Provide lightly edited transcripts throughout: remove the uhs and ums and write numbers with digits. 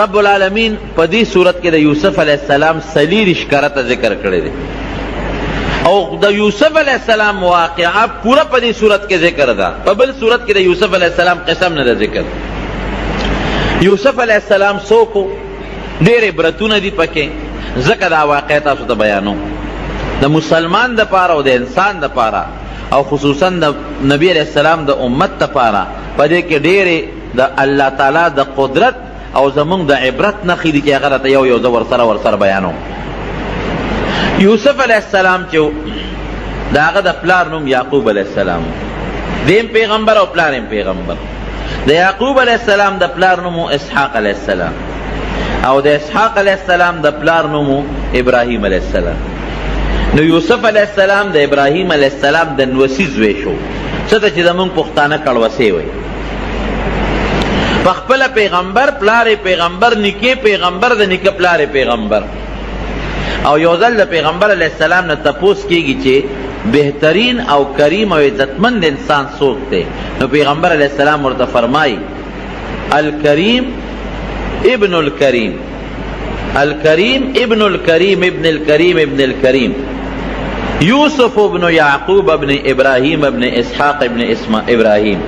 رب العالمین په دې صورت کې د یوسف علیہ السلام سلیریش کرته ذکر کړی دی او د یوسف علیہ السلام واقعہ پورا په دې صورت کې ذکر ده. په بل صورت کې د یوسف علیہ السلام قسم نه ذکر. یوسف علیہ السلام څوک ډېر عبرتونه دي پکې، ځکه دا واقعه تاسو ته بیانو د مسلمان د پاره او د انسان د پاره او خصوصا د نبی علیہ السلام د امت د پاره په دې کې ډېرې د الله تعالی د قدرت او زمونږ د عبرت نښې دي چې هغه ته یو زه ورسره بیانوم. یوسف علیہ السلام چې د هغه د پلار نوم یعقوب علیہ السلام، دیم پیغمبر او پلار پیغمبر. د یعقوب علیہ السلام د پلار نوم اسحاق علیہ السلام او د اسحاق علیہ السلام د پلار نوم ابراهیم علیہ السلام. نو یوسف علیہ السلام د ابراهیم علیہ السلام د نوسی زوی شو، څه ته چې زمونږ پښتانه کړوسې وایي. پخپل پیغمبر، پلار پیغمبر، نیکه پیغمبر، د نیکه پلار پیغمبر. او یو ځل د پیغمبر علیہ السلام نه تپوس کیږي چې بهترین او کریم او عزتمند انسان څوک دی؟ نو پیغمبر علیہ السلام ورته فرمایي الکریم ابن الکریم، الکریم ابن الکریم ابن الکریم ابن الکریم، یوسف ابن یعقوب ابن ابراہیم ابن اسحاق ابن ابراہیم.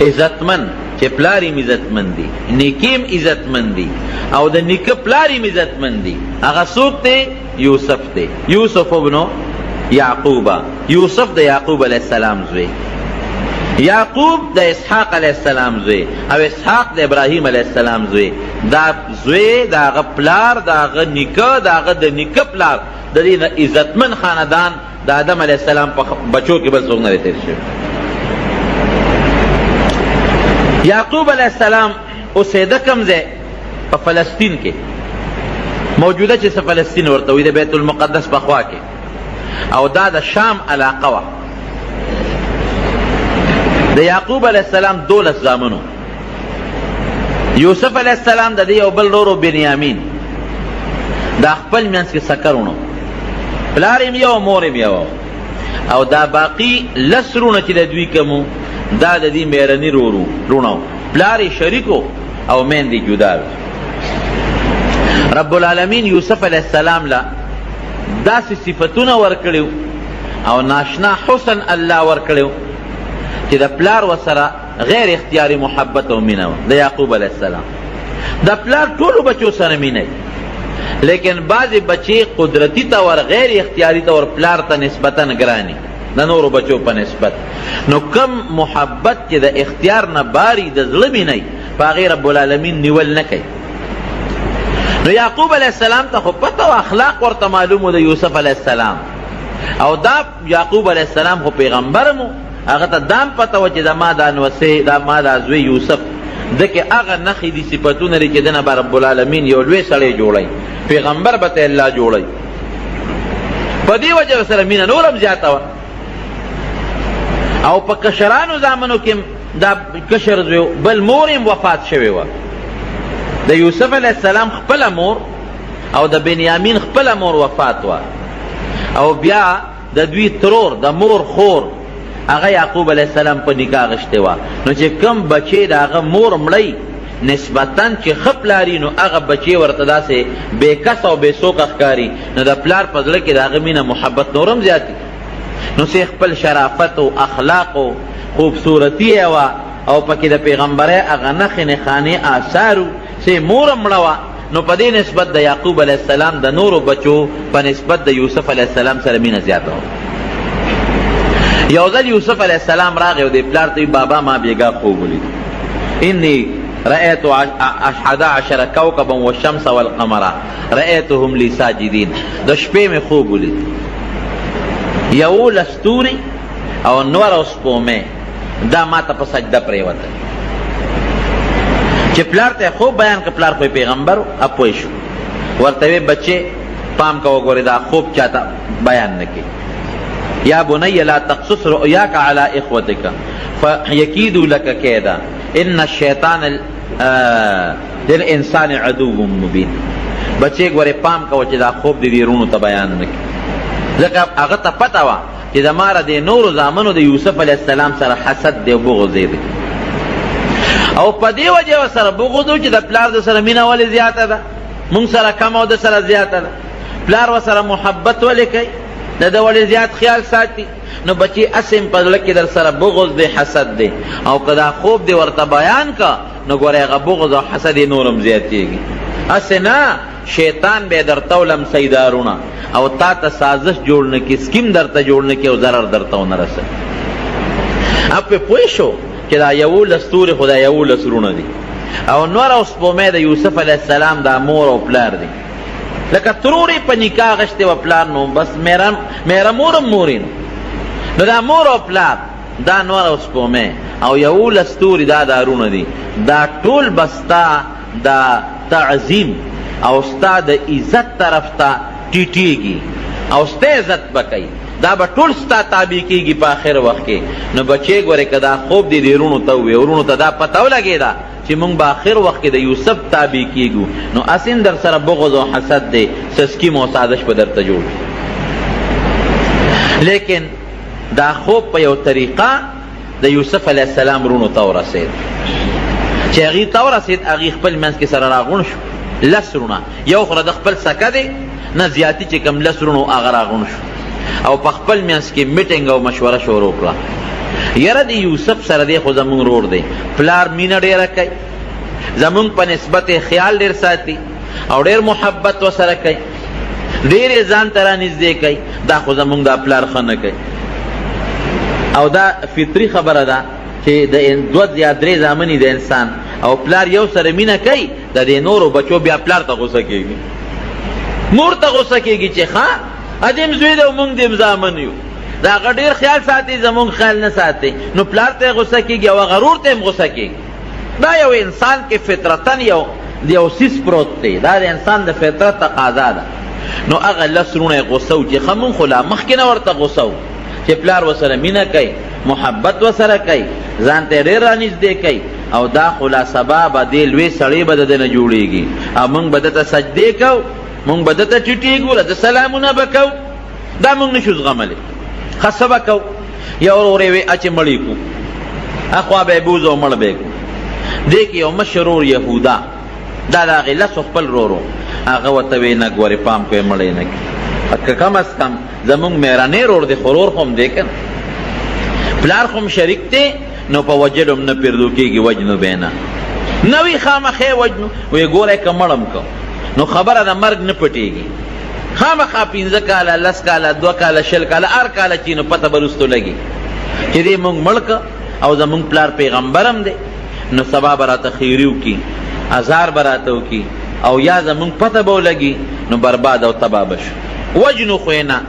عزتمند چې پلاریم عزتمند دی، نیکیم عزتمند دی او د نیکه پلاریم عزتمند دی. هغه څوک دی؟ یوسف دی. یوسف ابن یعقوب، یوسف د یعقوب علیہ السلام زوی، یعقوب د اسحاق علیہ السلام زوی او اسحاق د ابراهیم علیہ السلام زوی. دا زوی دا هغه پلار، دا هغه نیکه، دا هغه د نیکه پلار، د دې عزتمن خاندان د آدم علیہ السلام په بچو کې بل څوک نه تیر شوی. یعقوب علیہ السلام اوسېده کوم ځای؟ په فلسطین کې، موجوده چې فلسطین ورته وي، د بیت المقدس په خوا کې، او دا د شام علاقه وه. د یعقوب علیہ السلام 12 زامنو. یوسف علیہ السلام د دې یو بل ورور بنیامین دا خپل منځ کې سکرونو، پلار یې یو مور یې یو، او دا باقی 10 رونه چې د دوی کومو دا د دې میرني رونو، پلار یې شریکو او میندې جدا وي. رب العالمین یوسف علیہ السلام لا داسې صفتونه ورکړیو او ناشنا حسن الله ورکړیو چې د پلار وسره غیر اختیاري محبت او مینه د یعقوب علیہ السلام. د پلار ټولو بچو سره مینه، لیکن بعضې بچې قدرتی طور غیر اختیاري طور پلار ته نسبتا ګرانی د نورو بچو په نسبت. نو کم محبت چې د اختیار نه باری د زړه مینه په هغې رب العالمین نیول نه کوي. نو یعقوب علیہ السلام ته خو پته او اخلاق ورته معلومو د یوسف علیہ السلام، او دا یعقوب علیہ السلام خو پیغمبرمو، هغه ته دام پته و چې دا ما دا نوسی، دا ما دا زوی یوسف دکې هغه نښې دي صفتونه لري چې دنه به رب العالمین یو لوی سړی جوړی، پیغمبر به ته الله جوړی. په دې وجه سره مینه نورم زیاته وه. او په کشرانو زامنو کې دا کشر زوی بل مور یې وفات شوې وه. د یوسف علیہ السلام خپله مور او د بنیامین خپله مور وفات وه، او بیا د دوی ترور د مور خور هغه یعقوب علیہ السلام په نکاح غشتې وه. نو چې کم بچې د هغه مور مړی نسبتا چې ښه پلاري، نو هغه بچې ورته داسې بېکس او بېسوکه ښکاري، نو د پلار په زړه کې د هغه مینه محبت نورم زیاتي. نو سې خپل شرافت او اخلاق او خوبصورتي یې وه، او پکې د پیغمبرۍ هغه نښې نښانې آثارو چې مور مړه وه. نو په دې نسبت د یعقوب علیہ السلام د نورو بچو په نسبت د یوسف علیہ السلام سره مینه زیاته وه. یو ځل یوسف علیہ السلام راغی او د پلار ته بابا ما بیګا خوب ولید، انی رأیت 11 کوكبا والشمس والقمر رأیتهم لی ساجدین. د شپې مې خوب ولید 11 ستوري او نور او سپومې دا ما ته په سجده پرېوتل. چې پلار ته خوب بیان که پلار کوئی پیغمبر اپوی شو، ورته وی بچه پام کا وګورې دا خوب چاته بیان نه کی. یا بنی لا تقصص رؤیاک علی اخوتک فیکیدوا لک کیدا ان الشیطان للانسان عدو مبین. بچه ګورې پام کا چې دا خوب دې رونو ته بیان نه کی، ځکه هغه ته پته وه چې د ماره د نورو زامنو د یوسف علیہ السلام سره حسد دی او بغض دی. او په دې وجه ورسره بغض و چې د پلار د سره مینه ولې زیاته ده، مونږ سره کم او د سره زیاته ده. پلار ورسره محبت ولې کوي، د ده ولې زیات خیال ساتي. نو بچی اسم په زړه کې در سره بغض دی، حسد دی، او که دا خوب دی ورته بیان کا نو ګوره هغه بغض او حسد یې نورم زیاتېږي. اسې نه، شیطان به درته ولم سیدارونه او تا ته سازش جوړ نه کړي، سکیم درته جوړ نه کړي او ضرر درته ونه رسوي. اب پې پوه شو چې دا 11 ستوري خو دا 11 رونه دي، او نور او سپومې د یوسف علیه السلام دا مور او پلار دي. لکه ترورې په نکاح غشتې و پلار نو بس میره مورم مورې نو دا مور او پلار دا نور او سپومې او 11 ستوري دا دارونه دي. دا ټول بستا دا تعظیم او ستا د عزت طرف ته ټیټېږي او ستا عزت بکوي، دا به ټول ستا تابع کېږي په آخر وخت کې. نو بچې ګورې که دا خوب دې رونو ته ووایي، ورونو ته دا پته ولګېده چې مونږ به آخر وخت کې د یوسف تابع کېږو، نو اسین در سره بغض او حسد دی، سسکیم او سازش به درته جوړ. لیکن دا خوب په یو طریقه د یوسف علیه السلام رونو ته ورسېد. چې هغې ته ورسېد هغې خپل منځ کې سره راغونډ شو 10 رونه، یو خو د خپل سکه دی نه زیاتي چې کوم 10 رونو هغه راغونډ شو او په خپل منځ کې میټینګ او مشوره شروع کړه. یاره د یوسف سره دی خو زمونږ رور دی، پلار مینه ډېره کوي، زمونږ په نسبت خیال ډېر ساتي او ډېر محبت ورسره کوي، ډېر یې ځان ته رانږدې کوي، دا خو زمونږ دا پلار ښه نه کوي. او دا فطري خبره ده چې د 2 یا 3 زامنې د انسان او پلار یو سره مینه کوي، د دې نورو بچو بیا پلار ته غوسه کېږي، مور ته غوسه کېږي چې ښه ادیم زوی دی او مونږ دیم زامن یو، دا هغه ډېر خیال ساتي زمونږ خیال نه ساتي، نو پلار ته غوسه کېږي او غرور ته هم غوسه کېږي. دا یو انسان کې فطرتن یو سیس پروت دی، دا د انسان د فطرت تقاضا ده. نو هغه 10 رونه غوسه و چې ښه مونږ خو لا مخکې نه ورته غوسه و چې پلار ورسره مینه کوي، محبت ورسره کوي، ځان ته ډېر رانږدې کوي، او دا خو لا سبا به دې لوی سړی به د ده نه جوړېږي او مونږ به ده ته سجدې کوو، مونږ به ده ته ټیټېږو، له ده سلامونه به کوو. دا مونږ نشو زغملی. ښه څه به کوو، یو ورور یې وی اچې مړی کړو، اخوا به یې بوځو مړ به یې کړو. دې کې یو مشر ورور یهودا، دا د هغې 10 خپل ورور هغه ورته وی نه ګورې پام کوې مړی نه کړي، که کم از کم زمونږ مهرنی رور دی خو ورور خو هم دی که نه، پلار خو هم شریک دی، نو په وجلو هم نه پیردو کېږي، وجنو به نه نه وي خامخې وجنو. وی ګوری که مړم که نو خبره د مرګ نه پټېږي، خامخا 15 کاله 10 کاله 2 کاله 20 کاله هر کاله چې نو پته به رستو لګي چې دې مونږ مړ که او زمونږ پلار پیغمبرم دی، نو سبا به راته خیري وکړي، ازار به راته وکړي، او یا زمونږ پته به ولګي نو برباد او تباه به شو. وجنو خو یې نه،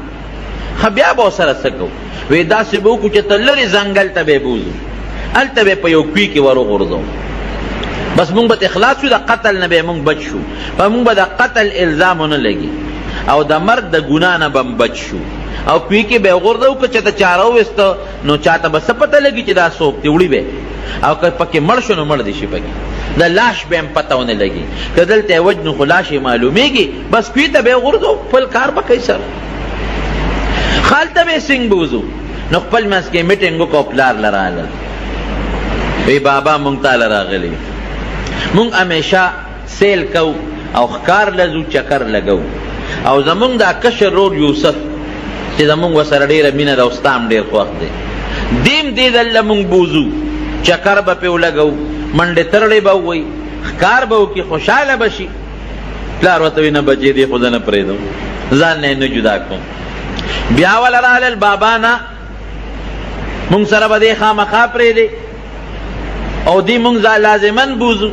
ښه بیا به ورسره څه کوو؟ وی داسې به وکړو چې ته لرې ځنګل ته به یې بوځو، هلته به یې په یو کوي کې ور وغورځو، بس مونږ به اخلاص شو، د قتل نه به مونږ بچ شو، په مونږ به د قتل الزام ونه لګي او د مرګ د ګناه نه به بچ شو، او کوي کې به یې وغورځو. که چاته چاره وویسته نو چاته به څه پته لګي چې دا څوک دی، وړي به، او که پکې مړ شو نو مړ دي شي، پکې د لاش به هم پته ونه لګي، که دلته یې وجنو خو لاش یې معلومېږي، بس کوي ته به یې وغورځو، خپل کار به کوي سره. هلته به یې څنګ بوځو، نو خپل منځ کې میټینګ وکړو، پلار له راغلل، وی بابا مونږ تاله راغلی، مونږ همیشه سیل کو او ښکار لځو، چکر لګو، او زمونږ دا کشر رور یوسف چې زمونږ ورسره ډېره مینه ده او ستا هم ډېر خوښ دی، دیم دې دله مونږ بوځو، چکر به پې ولګو، منډې ترړې به ووایي، ښکار به وکړي، خوشحاله به شي. پلار ورته وایي نه بچې دې خو زه نه پرېږدم، ځان نه یې نه جدا کوم. بیا وله راغلل بابا نه، مونږ سره به دې خامخا پرېږدې او دې مونږ لازمن بوځو،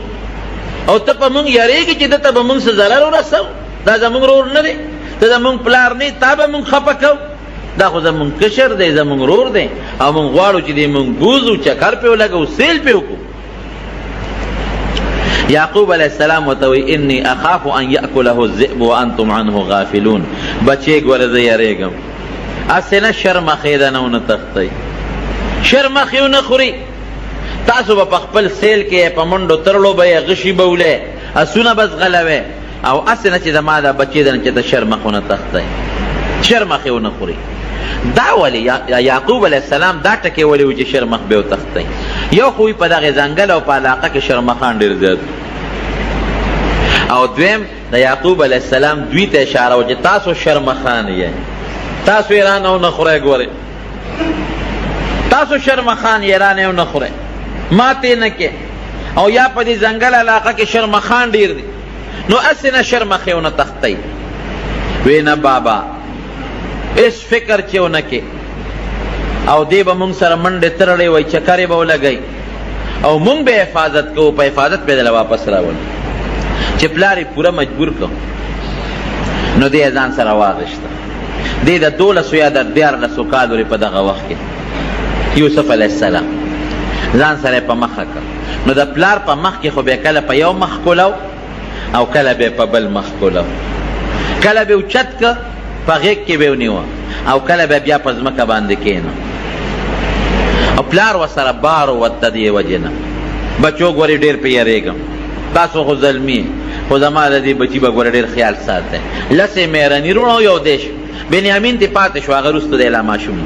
او ته په مونږ یارېږي چې ده ته به مونږ څه ضرر ورسو، دا زمونږ رور نه دی، ته زمونږ پلار نه تا به مونږ خفه کوو، دا خو زمونږ کشر دی، زمونږ رور دی، او مونږ غواړو چې دې مونږ بوځو، چکر پې ولګو، سیل پې وکړو. یعقوب علیه السلام ورته وایي انی اخاف ان یأکله الذئب وانتم عنه غافلون، بچې ګوره زه یارېږم، هسې نه شرم اخې ده نه ونه تښتئ، شرم اخې ونه خوري، تاسو به په خپل سیل کې په منډو ترړو به یې غشي به ولې، اسونه به ځغلوئ، او هسې نه چې زما دا بچې ده نه چې ته شرم اخې ونه تښتئ، شرم اخې ونه خوري. دا ولې یعقوب علیه السلام دا ټکې ولې و چې شرم اخ به وتښتئ؟ یو خو په دغه ځنګل او په علاقه کې شرمخان ډېر زیات او دویم د یعقوب علیه السلام دوی ته اشاره و چې تاسو شرمخان یې تاسو یې رانه ونه خورئ ګورئ تاسو شرمخان یې رانه ونه خورئ ماتې نه کې او یا په دې ځنګل علاقه کې شرمخان ډېر دي نو هسې نه شرمخې ونه تښتئ وی نه بابا هېڅ فکر چې ونه کې او دی به مونږ سره منډې ترړې وای چکرې به ولګئ او مونږ به حفاظت کوو په حفاظت به دله واپس راولو چې پلار یې پوره مجبور کړو نو دی ځان سره واغېسته دی د 12 یا د 14 کالو په دغه وخت کې یوسف علیه السلام ځان سره په مخه کړ نو د پلار په مخ کې خو به کله په یو مخ کولو او کله به په بل مخ کولو کله به اوچت که په غېږ کې به ونیوه او کله به بیا په ځمکه باندې کېنه او پلار ورسره بار وته دې وجې نه بچو ګورې ډېر پې یېرېږم تاسو خو زلمي خو زما د دې بچي به ګوره ډېر خیال ساتئ لسې مهرني روڼه او یو دیش بنیامین تې پاتې شو هغه وروسته دی لا ماشوم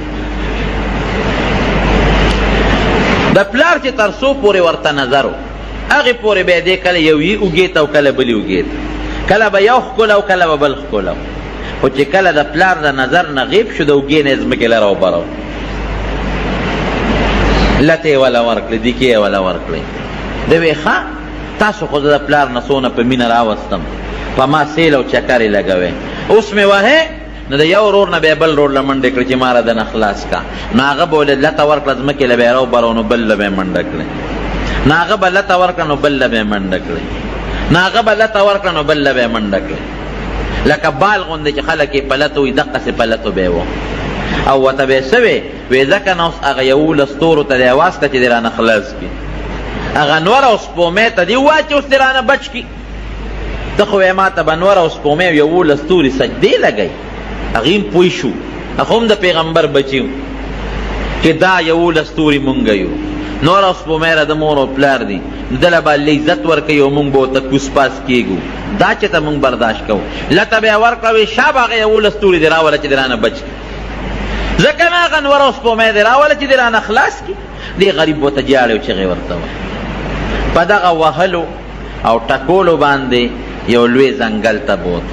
د پلار چې تر څو پورې ورته نظر و هغې پورې به یې دی کله یو یې اوږې ته او کله بلې اوږې ته کله به یو ښکله او کله به بل ښکله خو چې کله د پلار د نظر نه غیب شو د اوږې نه یې ځمکې لره وبرو لته یې وله ورکړې دیکې یې وله ورکړې ده وی ښه تاسو خو زه د پلار نه څونه په مینه راوستم په ما سیل او چکر یې لګوئ اوس مې وهې نو د یو رور نه به یې بل رور له منډې کړه چې ما را دنه خلاص کا نو هغه به ولې لته ورکړه ځمکې له به یې راوبرو نو بل له به یې منډه کړې نو هغه به لته ورکړه نو بل له به یې منډه کړې نو هغه به لته ورکړه نو بل له به یې منډه کړې لکه بال غوندې چې خلک یې پلتو وي دقسې پلتو به یې و او ورته به یې څه وې وې ځکه نه اوس هغه 11 ستورو ته دې اواز کړه چې دې رانه خلاص کړي هغه نور او سپومې ته دې ووایه چې اوس دې رانه بچ کړي ته خو وایې ما ته به نور او سپومې 11 ستوري سجدې لګئ هغې هم پوه شو هغه هم د پیغمبر بچي چې دا 11 ستوري مونږ یو نور او سپومې را د مور او پلار دي دله به عزت ورکوي او مونږ به ورته کوس پاس کېږو دا چې ته مونږ برداشت کوو لته به یې ورکړه وی شا به هغه 11 ستوري دې راوله چې دې رانه بچ کړي ځکه نه هغه نور او سپومې دې راوله چې دې رانه خلاص کړي دې غریب ورته جاړې او چغې ورته وایي په دغه وهلو او ټکولو باندې یو لوی ځنګل ته بوت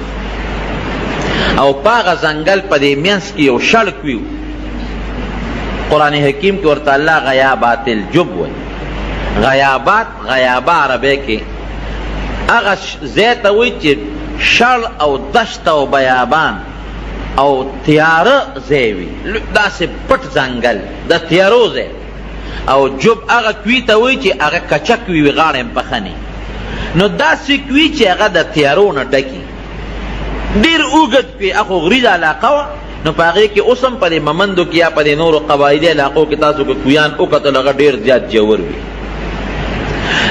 او په هغه ځنګل په دې منځ کې یو شړک وي قرآن حکیم کې ورته الله غیابات الجب وایي غیابات غیابه عربی کې هغه ځای ته وایي چې شړ او دشت او بیابان او تیاره ځای وي داسې پټ ځنګل د تیارو ځای او جب هغه کوي ته وایي چې هغه کچک وي غاړه یې پخنې نو داسې کوي چې هغه د تیارو نه ډکي ډېر اوږد کوي هغه غریزه علاقه وه نو په هغې کې اوس هم په دې ممندو کې یا په دې نورو قبایلي علاقو کې تاسو که کویان وکتل هغه ډېر زیات جوور وي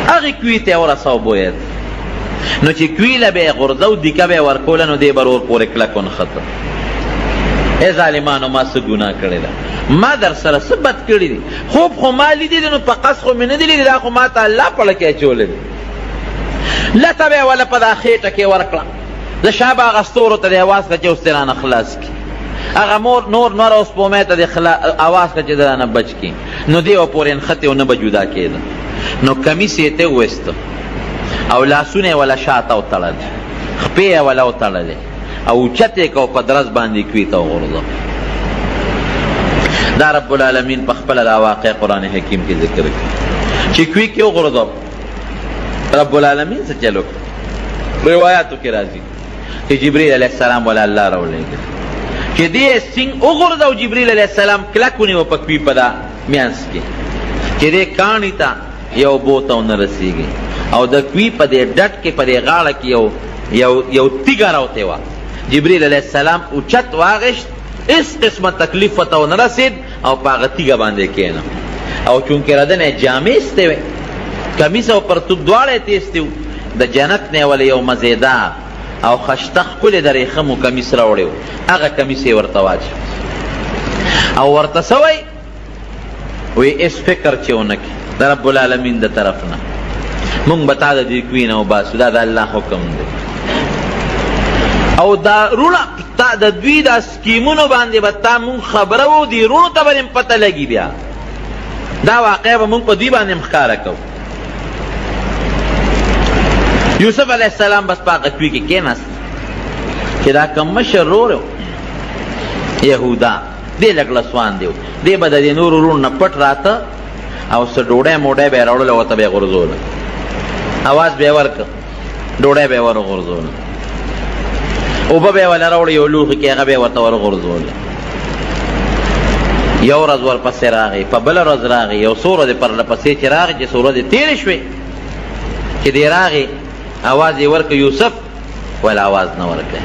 هغې کوي ته یې ورسو باید نو چې کوي له به یې غورځو دیکه به یې ورکوله نو دې به ور پورې کلک ونښته ای ظالمانو ما څه ګناه کړې ده ما در سره څه بد کړي دي خوب خو ما لیدي دي نو په قصد خو مې نه دي لیدي دا خو ما ته الله پړه کې اچولی دي لته به یې وله په دا خېټه کې ورکړه د شا به هغه ستورو ته دې اواز کړه چې اوس دې رانه خلاص کړي هغه نور او سپومې ته دې اواز کړه چې دې رانه بچ کړي نو دې به پورې نښتې او نه به جدا کېده نو کمیس یې ته وویسته او لاسونه یې وله شاته وتړل خپې یې وله وتړلې او اوچت یې کو په درز باندې کوي ته وغورځو دا رب العالمین په خپله دا واقع قرآن حکیم کې ذکر کړي چې کوي کې وغورځو رب العالمین څه چلو روایاتو کې راځي چې جبریل علیه السلام ولا الله راولېږي چې دې سنګ وغورځو جبریل علیه السلام کلک ونیو په کوي په دا میانس کې چې دې کاڼي ته یو بوته ونه رسېږي او د کوي په دې ډټ کې په دې غاړه کې یو تیږه راوتې وه جبریل علیه السلام اوچت واغشت هېڅ قسمه تکلیف ورته ونه رسېد او په هغه تیږه باندې کېنه او چونکې ردنه یې جامې ایستې وې کمیس او پرتوب دواړه یې تیستې وو د جنت نه یې ولې یو مزېدار او خشته ښکلې د ریخمو کمیس راوړی و هغه کمیس یې ورته واچو او ورته څه وایي وی هېڅ فکر چې ونه کړي د رب العالمین د طرف نه مونږ به تا د دې کوي نه وباسو دا د الله حکم دی او دا رونه تا د دوی دا سکیمونو باندې به تا مونږ خبره وو دې رونو ته به دې پته لګي بیا دا واقع به مونږ په دوی باندې مخکاره کوو. یوسف علیہ السلام بس پاک کوي کې کېناست چې دا کم مشر ورور یهودا دې لږ لسوان دی، دې به د دې نور ورونو نه پټ راته او څه ډوډۍ موډۍ به یې راوړله ورته به یې غورځوله، اواز به یې ورکړه، ډوډۍ به یې ور غورځوله، اوبه به یې وله راوړه یو لوښي کې هغه به یې ورته ور غورځوله. یو ورځ ورپسې راغی، په بله ورځ راغی، یو څو ورځې پرله پسې چې راغی چې څو ورځې تېرې شوې چې دی راغی اواز یې ورکړه یوسف، ول اواز نه ورکړی،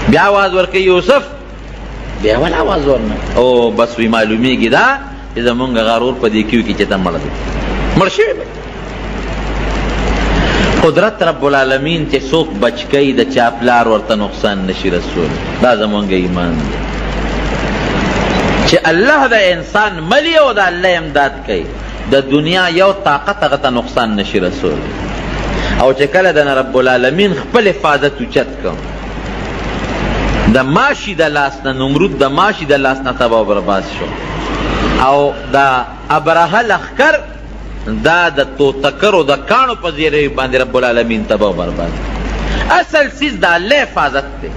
بیا اواز ورکړي یوسف، بیا ول اواز ورنه. او بس وی معلومیږي دا چې زمونږ غرور په دې کیو کې چې ته مړ دی، مړ شوی به. قدرت رب العالمین چې څوک بچ کوي د چا پلار ورته نقصان نشي رسول، دا زمونږ ایمان دی چې الله د انسان ملی او د الله امداد کوي، د دنیا یو طاقت هغه ته نقصان نشي رسول. او چې کله د رب العالمین خپل حفاظت اوچت کوم د ماشي د لاس نه، نمرود د ماشي د لاس نه تباه و برباد شو، او دا ابرهه لښکر دا د توتکرو د کاڼو په زیری باندې رب العالمین تباه و برباد. اصل چیز د الله حفاظت دی.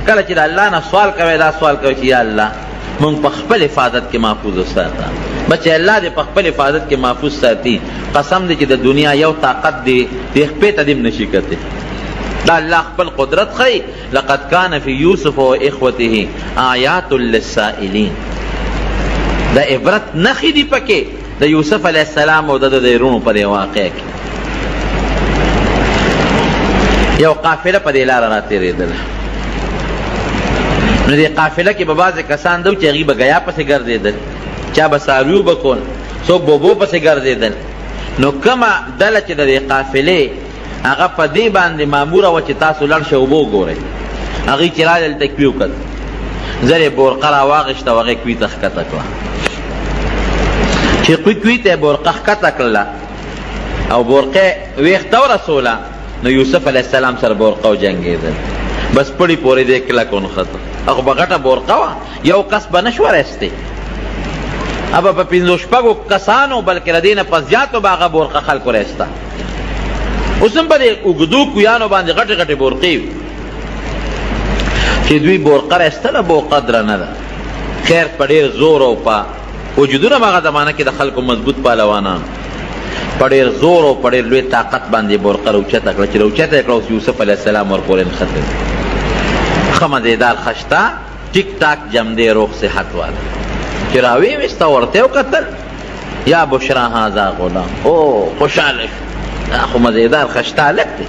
کله چې د الله نه سوال کوي دا سوال کوي چې یا الله مونږ په خپل حفاظت کې محفوظ وساته، بچې الله دې په خپل حفاظت کې محفوظ ساتي، قسم دې چې د دنیا یو طاقت دی دې خپې ته دې نشي کتی. دا الله خپل قدرت خی، لقد کان فی یوسف و اخوته آیات للسائلین، دا عبرت نخی دی پکې د یوسف علیہ السلام او د رونو په دې واقع کې. یو قافله په دې لاره را تېرېدله، نو دې قافله کې به بعضې کسان دو چې هغوی به ګیا پسې ګرځېدل، چا به څاروي به کول، څوک به اوبو پسې ګرځېدل. نو کومه ډله چې د دې قافلې هغه په دې باندې ماموره وه چې تاسو لړ شئ اوبه وګورئ، هغوی چې راغلل دلته کوي وکړل، زر یې بورقه را واغېسته او هغې کوي ته ښکته کړه. چې کوي ته یې بورقه ښکته کړله او بورقه ویښته ورسوله، نو یوسف علیه السلام سره بورقه وجنګېدل، بس پړی پورې دې کلک ونښته. هغه به غټه بورقه وه، یو کس به نه شو رستی، هغه په پنځو شپږو کسانو بلکې له دې نه په زیاتو به هغه بورقه خلکو رسته. اوس هم په دې اوږدو کویانو باندې غټې غټې بورقې وي چې دوی بورقه رایستله، بورقه درنه ده. خیر په ډېر زور او په وجودونه هغه زمانه کې د خلکو مضبوط پهلوانان په ډېر زور او په ډېر لوی طاقت باندې بورقه راوچته کړه. چې راوچته یې کړه اوس یوسف علیه السلام ورپورې نښتې، ښه مزېدار خشته، ټیک ټاک جمدې روغ صحت والا چې راویې ویسته ورته یې وکتل، یا بشرا هذا غلام، او خوشحاله شو، دا خو مزېدار خشته هلک دی،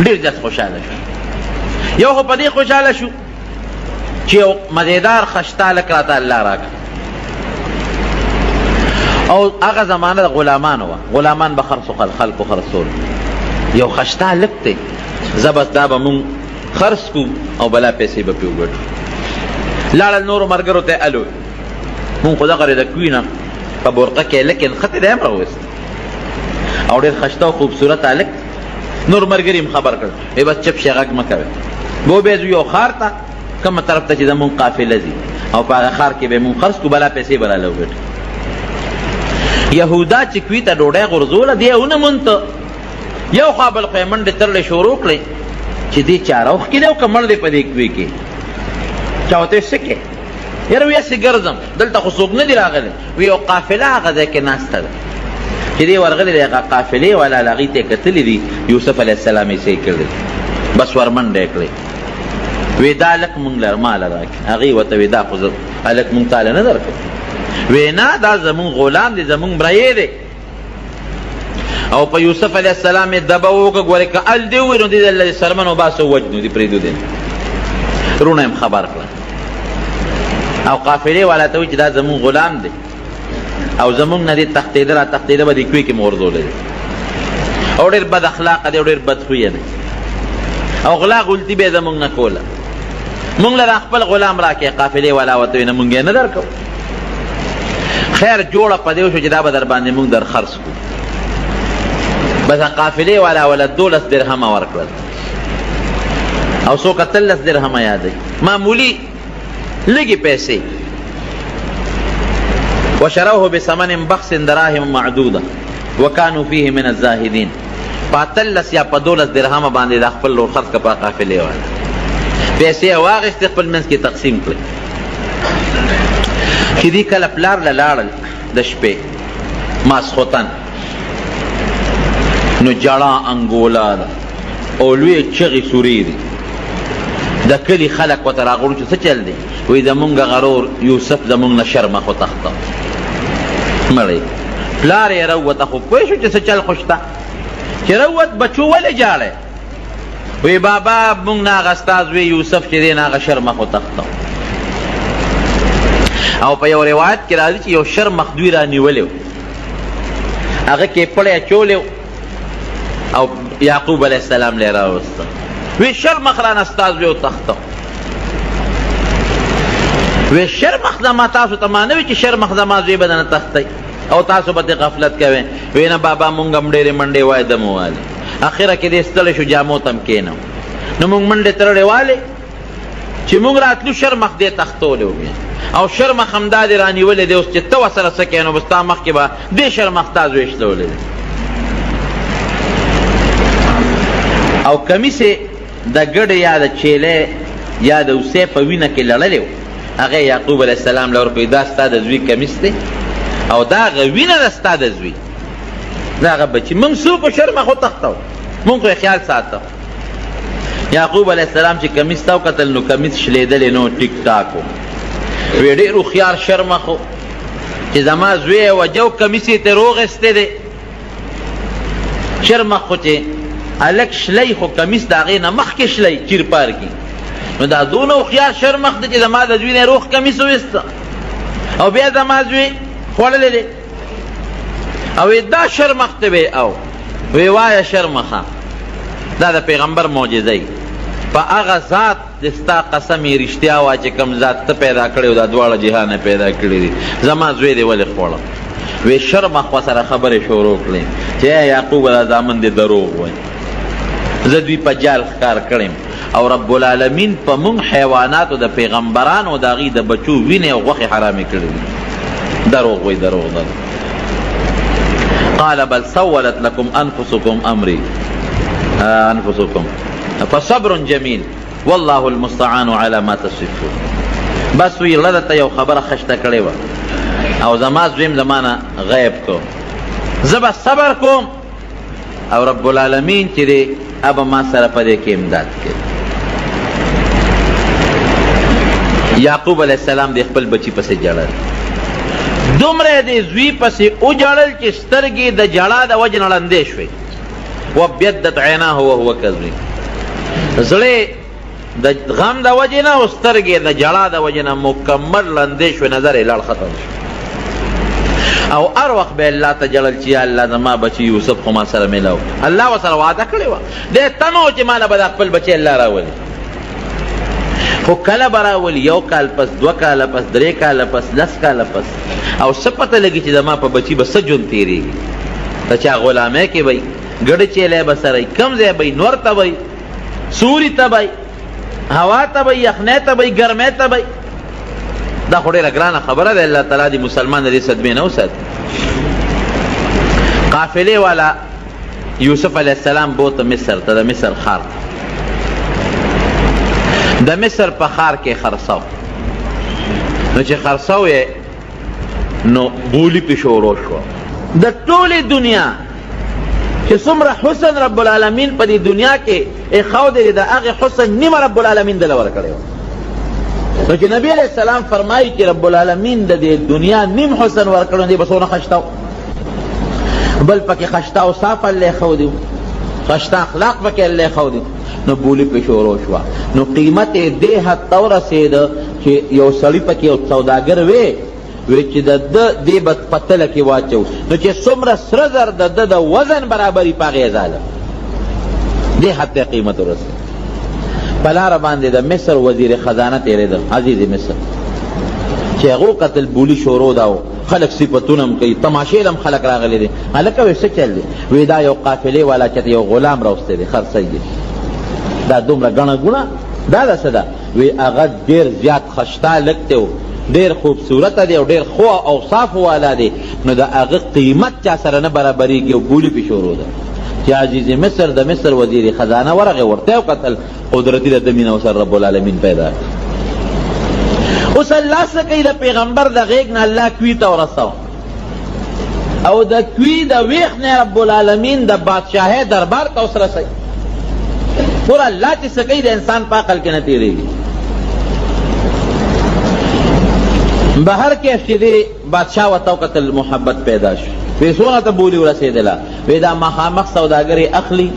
ډېر زیات خوشحاله شو. یو خو په دې خوشحاله شو چې یو مزېدار خشته هلک راته الله راکړه. او هغه زمانه د غلامانو وه، غلامان به خلکو خرڅول، یو خشته هلک دی، زه بس دا به مونږ خرڅ کړو او بلا پیسې به پرې وګټو. لاړل نورو ملګرو ته الو مونږ خو دغه د کوي نه په بورقه کې هلک یې نښتې دی هم راویست او ډېر خشته او خوبصورت هلک. نور ملګري هم خبر کړل، وی بس چپ شئ غږ مه کوئ. به وبې ځو یو ښار ته کومه طرف ته چې زمونږ قافله ځي او په هغه ښار کې به مونږ خرڅ کړو، بلا پیسې به راله وګټو. یهودا چې کوي ته ډوډۍ غورځوله، دی یې ونه مونته، یو خوا بل خوا یې منډې ترلې شروع کړې چې دې چاره اوښکې دی او که مړ دی په دې کوي کې. چا ورته څه کې؟ یاره وی هسې ګرځم، دلته خو څوک نه دي راغلی. وی یو قافله هغه ځای کې ناسته ده چې دی ورغلی دی، هغه قافلې والا هغې ته یې کتلي دي، یوسف علیه السلام یې صحیح کړی، بس ورمنډه یې کړې. وی دا هلک مونږ له ماله راکړي، هغې ورته وی دا خو هلک مونږ تاله نه درکړو. وی نه دا زمونږ غلام دی، زمونږ برایې دی. او په یوسف علیه السلام یې دبه وکړه، ګورې که ال دې ووایي نو دې د سرمن وباسو وجنو دې پرېږدو دی. رونه یې خبر کړه او قافلې والا ته وایي چې دا زمونږ غلام دی او زمونږ نه دې تښتېده را تښتېده به دې کوی کې مو غورځولی دی او ډېر بد اخلاقه دی او ډېر بدخویه دی او غلا غلطي به یې زمونږ نه کوله. مونږ له دا خپل غلام راکړې. قافلې والا ورته وایي نه مونږ یې نه درکوو. خیر جوړه په دې وشوه چې دا به در باندې مونږ در خرڅ کړو. بس قافلې والا وله 12 درهمه ورکړل او څوک 13 درهمه یادوي، معمولي لږې پیسې. وشروه بثمن بخس دراهم معدوده وكانوا فيه من الزاهدين. پاتلس یا په 12 درهم باندې د خپل لور خرڅ کړه قافلې والا پیسې واغېستې خپل منځ کې تقسیم کړې. چې دې کله پلار له لاړل د شپې ماسخوتن نو جړه انګولا ده او لوی چغې سورې دي. د کلي خلک ورته راغلو چې څه چل دی؟ وایي زمونږ غرور یوسف زمونږ نه شرمخ وتښته مړی. پلار یې راووته خو پوه شو چې څه چل خو شته. چې راووت بچو ولې جاړی؟ وایي بابا مونږ نه هغه ستا زوی یوسف چې دی نه هغه شرمخ وتښته. او په یو روایت کې راځي چې یو شرمخ دوی را نیولی و، هغه کې پړی اچولی او یعقوب علیه السلام لی راوسته. وی شرمخ رانه ستا زوی وتښته. وی شرمخ زما تاسو ته ما نه وي چې شرمخ زما زوی به نه تښتی او تاسو به دې غفلت کوئ. وی نه بابا مونږ هم ډېرې منډې وایده مو والې. اخره کې دې ستړی شو جامو ته هم کېنو نو مونږ منډې ترړې والې چې مونږ راتلو شرمخ دې تښتولی و بیا او شرمخ همدا دې رانیولې دی اوس چې ته ورسره څه کوې نو به ستا مخکې به دې شرمخ تا زوی شلولی دی. او کمیس د ګډې یا د چیلې یا د اوسې په وینه کې لړلی و. هغه یعقوب علیه السلام له ورکوي دا ستا د زوی کمیس دی او دا هغه وینه ده ستا د زوی، دا هغه بچي. موږ څوک په شرمخ وتښتو، موږ خو یې خیال ساتو. یعقوب علیه السلام چې کمیس ته وکتل نو کمیس شلېدلی نو ټیک ټاک و. وی ډېر هوښیار شرمخ و چې زما زوی یې وجه و کمیس یې ترې روغېستی دی. شرمخ خو چې الک شلی خو کمیس د هغې نه مخکې شلی چیر پار کی نو دا دونه هوښیار شرمخ دی چې زما د زوی نه روغ کمیس وویسته او بیا زما زوی خوړلی دی. او دا شرمخ ته وی او وی وایه شرمخه دا د پیغمبر معجزه په هغه ذات د ستا قسم یې رښتیا وایه چې کوم ذات ته پیدا کړی و دا دواړه جهانه پیدا کړي دي زما زوی دی ولې خوړه. وی شرمخ ورسره خبرې شروع کړې چې یعقوب دا زامن دی دروغ وایي، زه دوی په جال ښکار کړم او رب العالمین په مونږ حیواناتو د پیغمبرانو د هغې د بچو وینې او غوښې حرامې کړي دي. دروغ وایي دروغ ده. قال بل سولت لكم انفسكم امري انفسكم فصبر جميل والله المستعان على ما تصفون. بس وی الله ته یو خبره خشته کړې وه او زما زویم زمانه غیب کو، زه به صبر کوم او رب العالمین چې دی ابا ما سره په دې کې امداد کوي. یعقوب علیه السلام د خپل بچی پسې جړل، دومره د زوی پسې وجړل چې سترګې د جړا د وجې نه ړندې شوې. وابیضت عیناه وهو کظیم، زړې د غم د وجې نه او سترګې د جړا د وجې نه مکمل ړندې شوې، نظر یې لاړ ختم شو. او هر وخت به الله ته جړل چې یا الله زما بچي یوسف خو ما سره میلاو. الله ورسره وعده کړې وه دې تنو چې ماله به د خپل بچی الله راولي، خو کله به راولي 1 کال پس 2 کاله پس 3 کاله پس 10 کاله پس. او څه پته لګي چې زما په بچي به څه ژوند تېرېږي. د چا غلامۍ کې به ګډه چیلی به سره کم ځای به نور ته به سوري ته به هوا ته به یخنۍ ته به ګرمۍ ته به. دا خو ډېره ګرانه خبره ده. الله تعالی دې مسلمان د دې صدمې نه وساتي. قافلې والا یوسف علیه السلام بوته مصر ته، د مصر ښار ته. د مصر په ښار کې خرڅو نو چې خرڅو یې نو بولی پې شروع شوه. د ټولې دنیا چې څومره حسن رب العالمین په دې دنیا کې ایښودی دی د هغې حسن نیمه رب العالمین دله ورکړی و. نو چې نبی علیہ السلام فرمایي چې رب العالمین د دې دنیا نیم حسن ورکړی دی به څونه خشته بل پکې خشته او صاف الله ایښودی، خشته اخلاق پکې الله ایښودی. نو بولی پې شروع شوه. نو قیمت یې دې حد ته ورسېده چې یو سړي پکې یو سوداګر وی چې د ده دې به په تله کې واچو نو چې څومره سره زر د ده د وزن برابري په هغې ځاله دې حد ته قیمت ورسېد. په لاره باندې د مصر وزیر خزانه تېرېده، عزیز مصر، چې هغو قتل بولی شروع ده او خلک صفتونه هم کوي، تماشې هم خلک راغلی دي. هلکه وی څه چل دی؟ وی دا یو قافلې والا چې یو غلام راوستی دی خرڅی دی، دا دومره ګڼه ګوڼه دا ده څه ده؟ وی هغه ډېر زیات خشتا لږ دی ډیر خوبصورت دی او ډیر خو اوصاف والا دی، نو د هغه قیمت چا سره نه برابریږي او بولی پې شروع ده چې عزیز مصر د مصر وزیر خزانه ورغې ورته وکتل قدرتي د ده مینه ورسره رب العالمین پیدا کړه. اوس الله څه کوي؟ د پیغمبر د غیږ نه الله کوي ته ورسوه او د کوي د ویښ نه رب العالمین د بادشاهۍ دربار ته اوس رسوي. ګوره الله چې څه کوي د انسان په عقل کې نه تېرېږي. بهر کې چې دی بادشاه ورته وکتل محبت پیدا شو، پیسونه ته بولي ورسېدله، وی دا مخامخ سوداګرې اخلي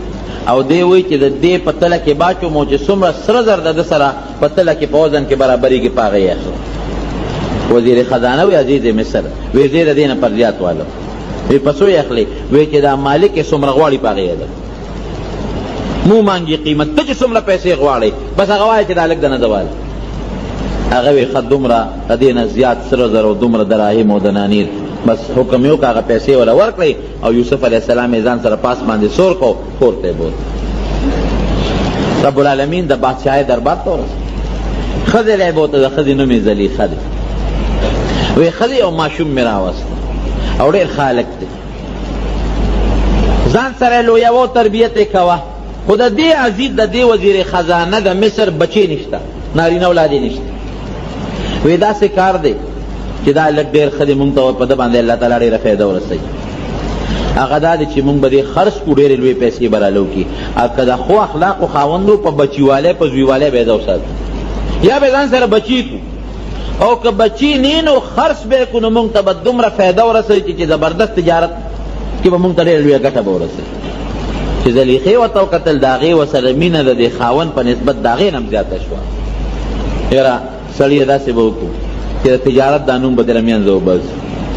او دی وایي چې د دې په تله کې باچومو چې څومره سره زر د ده سره په تله کې په وزن کې برابرېږي په هغه یې اخلي. وزیر خزانه وی عزیز مصر وی زه د دې نه پر زیات والم، وی په څو یې اخلي؟ وی چې دا مالک یې څومره غواړي په هغه یې ده مو مانګي قیمت، ته چې څومره پیسې غواړې بس هغه وایي چې دا لږ د نه زوال. هغه وی ښه دومره د دې نه زیات سره زر او دومره دراهم او دنانیر، بس حکم یې وکړه هغه پیسې وله ورکړئ او یوسف علیه السلام یې ځان سره پاس باندې سور کو کور ته یې بوت. رب العالمین د بادشاهۍ دربار ته ورسېد. ښځې له یې بوته د ښځې نوم یې زلیخه دی. وی ښځې یو ماشوم مې راوسته او ډېر خالق دی، ځان سره یې لویوه تربیت یې کوه، خو د دې عزیز د دې وزیر خزانه د مصر بچې نشته، نارینه اولاد یې نشته. وی داسې کار دی چې دا لږ ډېر ښه دی، مونږ ته په ده باندې الله تعالی ډېره فایده ورسوي. هغه دا دی چې مونږ به دې خرڅ کړو، ډېرې لویې پیسې به رالو کړي، او که د ښو اخلاقو خاوند و په بچیوالی په زویوالی به یې ده وساتو، یا به ځان سره بچي کړو، او که بچي نه نو خرڅ به یې کړو، نو مونږ ته به دومره فایده ورسوي چې زبردست تجارت کې به مونږ ته ډېره لویه ګټه به ورسوي. چې زلیخې ورته وکتل د هغې ورسره مینه د دې خاوند په نسبت د هغې نه هم زیاته شوه. یاره سړیه داسې به وکړو چې د تجارت دا نوم به در منځه وباسو،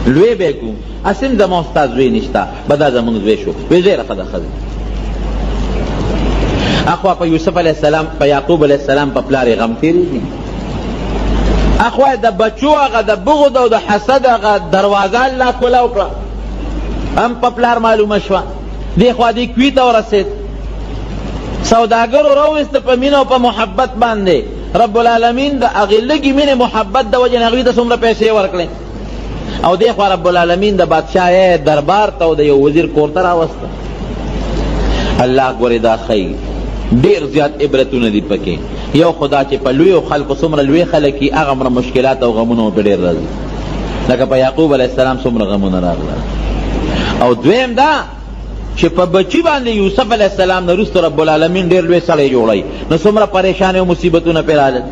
لوی به یې کړو، اسیم زما ستا زوی نشته، به دا زمونږ زوی شو. وی ډېره ښه ده ښځه. اخوا په یوسف علیه السلام په یعقوب علیه السلام په پلار یې غم تېرېږي، اخوا د بچو هغه د بغض او د حسد هغه دروازه الله کولاو کړه، هم په پلار معلومه شوه. دې خوا دې کوي ته ورسېد، سوداګرو راوویسته په مینه او په محبت باندې. رب العالمین د هغې لږې مینې محبت د وجې نه هغوی ته څومره پیسې ورکړې، او دې خوا رب العالمین د بادشاهۍ دربار ته او د یو وزیر کور ته راوسته. الله ګورې دا ښیي ډېر زیات عبرتونه دي پکې. یو خدا چې په لویو خلکو څومره لوی خلک وي هغه مره مشکلات او غمونه ورته ډېر راځي، لکه په یعقوب علیه السلام څومره غمونه راغله. او دویم دا چې په بچی باندې یوسف علیه السلام نه وروسته رب العالمین ډېر لوی سړی جوړوي، نو څومره پریشانې او مصیبتونه پرې راغلل.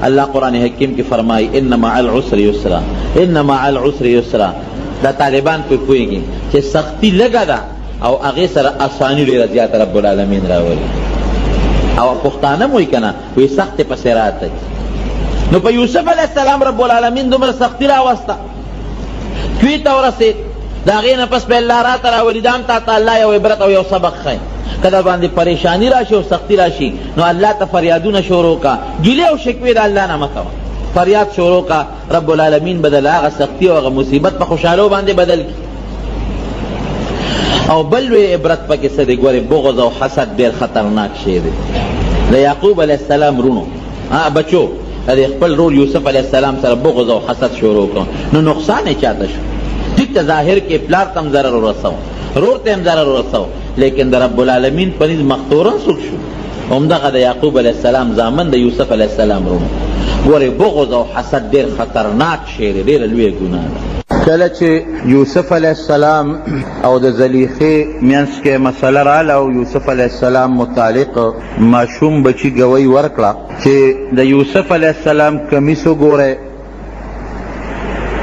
الله قرآن حکیم کې فرمایي ان مع العسر یسرا، ان مع العسر یسرا. دا طالبان پې پوهېږي چې سختی لږه ده او هغې سره اساني ډېره زیاته رب العالمین راولي. او پښتانه مو وایي که نه، وایي سختې پسې راته. نو په یوسف علیه السلام رب العالمین دومره سختی راوسته، کوي ته ورسېد، د هغې نه پس به الله راته راولي. دا هم تا ته الله یو عبرت او یو سبق ښیي. که در باندې پریشانی راشي او سختی راشي نو الله ته فریادونه شروع کا، ګیلې او شکوې د الله نه مه کوه، فریاد شروع کا، رب العالمین به د هغه سختی او هغه مصیبت په خوشحالو باندې بدل کړي. او بل لوی عبرت پکې څه دی؟ ګورې بغض او حسد ډېر خطرناک شی دی. د یعقوب علیه السلام رونو بچو د خپل رور یوسف علیه السلام سره بغض او حسد شروع کړ، نو نقصان یې چاته شو. ټیک ته ظاهر کې پلار ته هم ضرر ورسو، رور ته هم ضرر ورسو، لیکن د رب العالمین په نزد مختورن څوک شو؟ همدغه د یعقوب علیه السلام زامن د یوسف علیه السلام رونو. ګورې بغض او حسد ډېر خطرناک شی دی، ډېره لویه ګناه ده. کله چې یوسف علیه السلام او د زلیخې منځ کې مسله راله او یوسف علیه السلام متعلق ماشوم بچي ګوی ورکړه چې د یوسف علیه السلام کمیس وګورئ،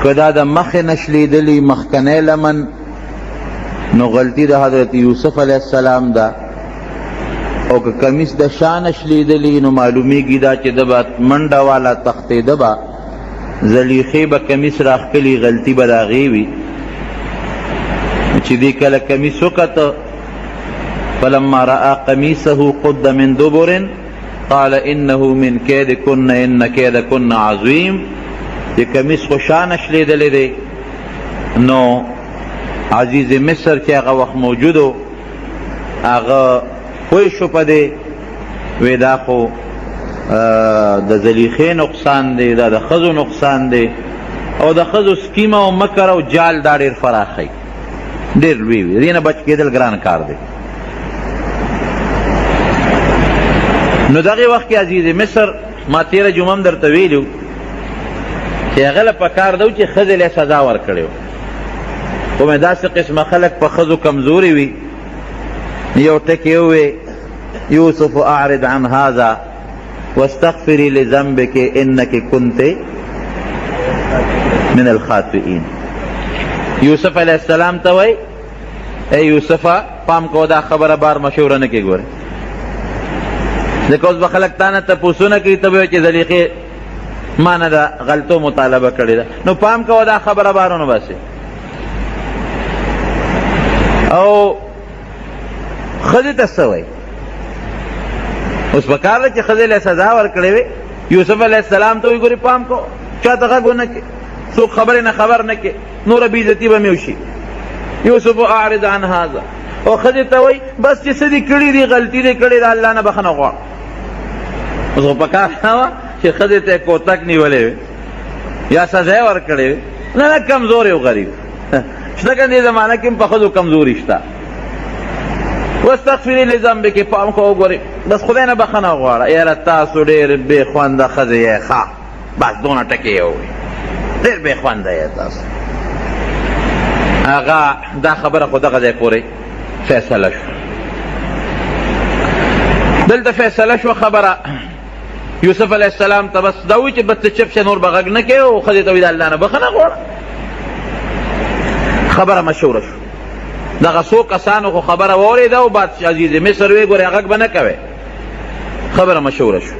که دا د مخې نه شلیدلي مخکنی لمن نو غلطي د حضرت یوسف علیه السلام ده، او که کمیس د شا نه شلیدلي نو معلومیږي دا چې ده به منډه والا تختېده به، زلیخې به کمیس راښکلي، غلطي به د هغې وي. چې دې کله کمیس وکته فلما رأى قمیصه قد من دبر قال انه من کیدکن ان کیدکن عظیم. د کمیس خو شا نه شلیدلی دی، نو عزیز مصر چې هغه وخت موجود و هغه پوه شو په دې، وی دا خو د زلیخې نقصان دی، دا د ښځو نقصان دی، او د ښځو سکیم او مکر او جال دا ډېر فراخی، ډېر لوی وي، دې نه بچ کېدل ګران کار دی. نو دغې وخت کې عزیز مصر ما تېره جمعه هم درته ویلي چې هغه له پکار ده چې ښځې له سزا ورکړې وه، خو مې داسې قسمه خلک په ښځو کمزوري وي. یو ټکې ووې یوسف اعرض عن هذا واستغفري لذنبك انك كنت من الخاطئين. یوسف علیہ السلام ته وای اے یوسفه پام کو دا خبره بار مشوره نه کې ګوره، ځکه اوس به خلک تا نه تپوسونه کوي، ته به وایې چې زلیخې ما نه دا غلطو مطالبه کړې ده، نو پام کوه دا خبره بار ونه باسې. او ښځې ته څه وایي؟ اوس پکار ده چې ښځې له سزا ورکړې وې. یوسف علیہ السلام ته وایي ګورې پام کو چا ته غږ ونه کړې، څوک خبرې نه خبر نه کې، نوره بې عزتي به مې وشي. یوسف اعرض عن هذا. او ښځې ته وایي بس چې څه دې کړي دي غلطي دې کړې ده الله نه بخښنه غواړه. اوس خو پکار نه وه چې ښځې ته یې کوتک نیولې وې یا سزا یې ورکړې وې، نه نه کمزوری و غریب شته که دې زمانه کې هم په ښځو کمزوري شته. واستغفري لذنبک، پام کو وګورې بس خدای نه بخښنه غواړه. یاره تاسو ډېر بې خونده ښځې یې، ښه بس دونه ټکې یې ووایي، ډېر بې خونده یې تاسو. هغه دا خبره خو دغه ځای پورې فیصله شوه. دلته فیصله شوه خبره یوسف علیہ السلام ته بس دا وایي چې بس ته چپ شه، نور به غږ نه کوې، او ښځې ته وایي د الله نه بخښنه غواړه. خبره مشهوره شوه. دغه څو کسانو خو خبره واورېده او بادشاه عزیز مصر ویې ګورې غږ به نه کوې. خبره مشهوره شوه.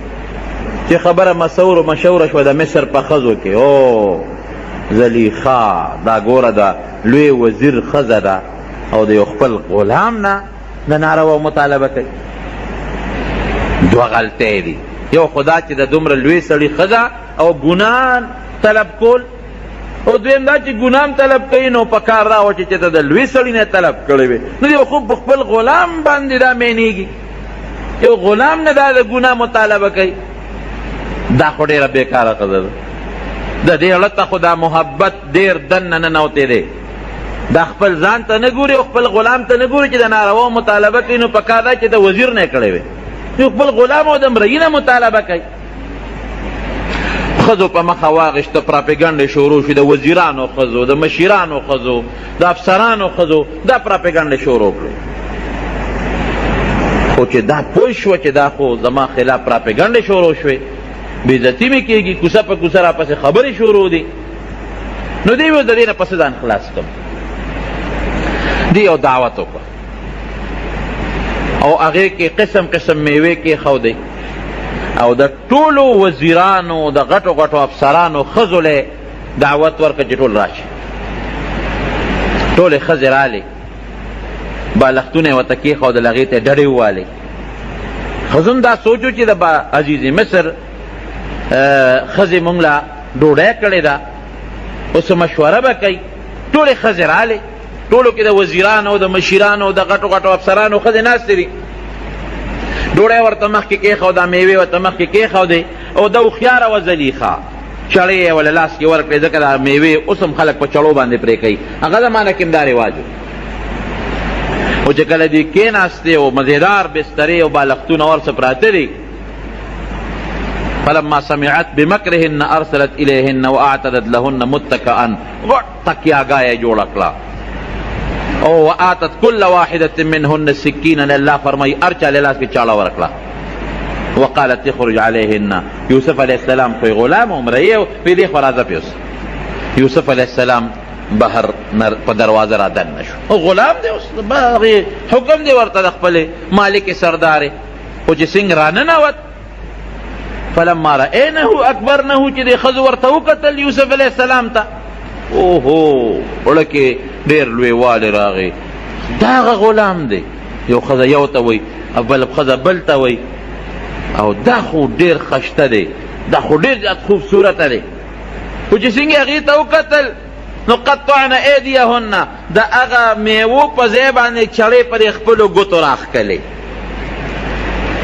چې خبره مشهوره شوه د مصر په ښځو کې، او زلیخا دا ګوره د لوی وزیر ښځه ده او د یو خپل غلام نه د ناروا مطالبه کوي. دوه غلطۍ دي، یو خدا چې د دومره لوی سړي ښځه او ګناه طلب کول، او دویم دا چې ګناه طلب کوي نو په کار دا و چې ته د لوی سړي نه طلب کړی وې، نو یو خو په خپل غلام باندې دا مینېږي، یو غلام نه دا د ګناه مطالبه کوي. دا خو ډېره بېکاره ښځه ده. د دې زړه ته خو دا محبت ډېر دننه ننوتی دی. دا خپل ځان ته نه ګوري او خپل غلام ته نه ګوري چې د ناروا مطالبه کوي، نو په کار دا چې د وزیر نه یې کړی وې، یو خپل غلام او د مرئي نه مطالبه کوي. ښځو په مخه واغېشته، پراپېګنډې شروع شوې، د وزیرانو ښځو، د مشیرانو ښځو، د افسرانو ښځو، دا پراپېګنډې شروع کړې. خو چې دا پوه شوه چې دا خو زما خلاف پراپېګنډې شروع شوې، بې عزتي مې کېږي، کوڅه په کوڅه راپسې خبرې شروع دي، نو دی ویل د دې نه پسې ځان خلاص کړم. دی یو دعوت وکړه او هغې کې قسم قسم میوې کېښودې، او د ټولو وزیرانو، د غټو غټو افسرانو ښځو له دعوت ورکړه چې ټول راشي. ټولې ښځې رالې، بالښتونه یې ورته کېښودل، هغې ته ډډې ووالې. ښځو هم دا سوچو چې د عزیز مصر ښځې مونږ له ډوډۍ کړې ده، اوس مشوره به کوي. ټولې ښځې رالې، ټولو کې د وزیرانو، د مشیرانو، د غټو غټو افسرانو ښځې ناستې دي. ډوډۍ ورته مخکې کېښوده، میوې ورته مخکې کېښودې، او د هوښیاره وه زلیخا، چړې یې ولې لاس کې ورکړې، ځکه دا میوې اوس هم خلک په چړو باندې پرې کوي، هغه زمانه کې هم دا رواج و. خو چې کله دې کېناستې او مزېدار بسترې او بالښتونه ورڅه پراته دي، فلما سمعت بمکرهن ارسلت الیهن واعتدت لهن متکئا، غټ تکیاګاه یې جوړه کړه، او وآتت كل واحدة منهن سکینا، الله فرمائی ارچا لاس کې چاړه ورکړه. وقالت اخرج عليهن، یوسف علیہ السلام کوئی غلام عمرئ په دې خرازه پیوس. یوسف علیہ السلام بهر په دروازه را دننه شو، او غلام دی، اوس حکم دی ورته د خپل مالک سردار، خو چې څنګه را ننوت، فلما رأینه اکبرنه، چې د ښځو ورته وکتل یوسف علیہ السلام ته، اوهو وړه کې ډېر لوی والی راغی، دا هغه غلام دی. یو ښځه یو ته وایي، بل ښځه بل ته وایي، او دا خو ډېر خشته دی، دا خو ډېر زیات خوبصورته دی. خو چې څنګه هغې ته وکتل، نو قطعن ایدیهن، د هغه میوو په ځای باندې چړې پر خپلو ګوتو راښکلې.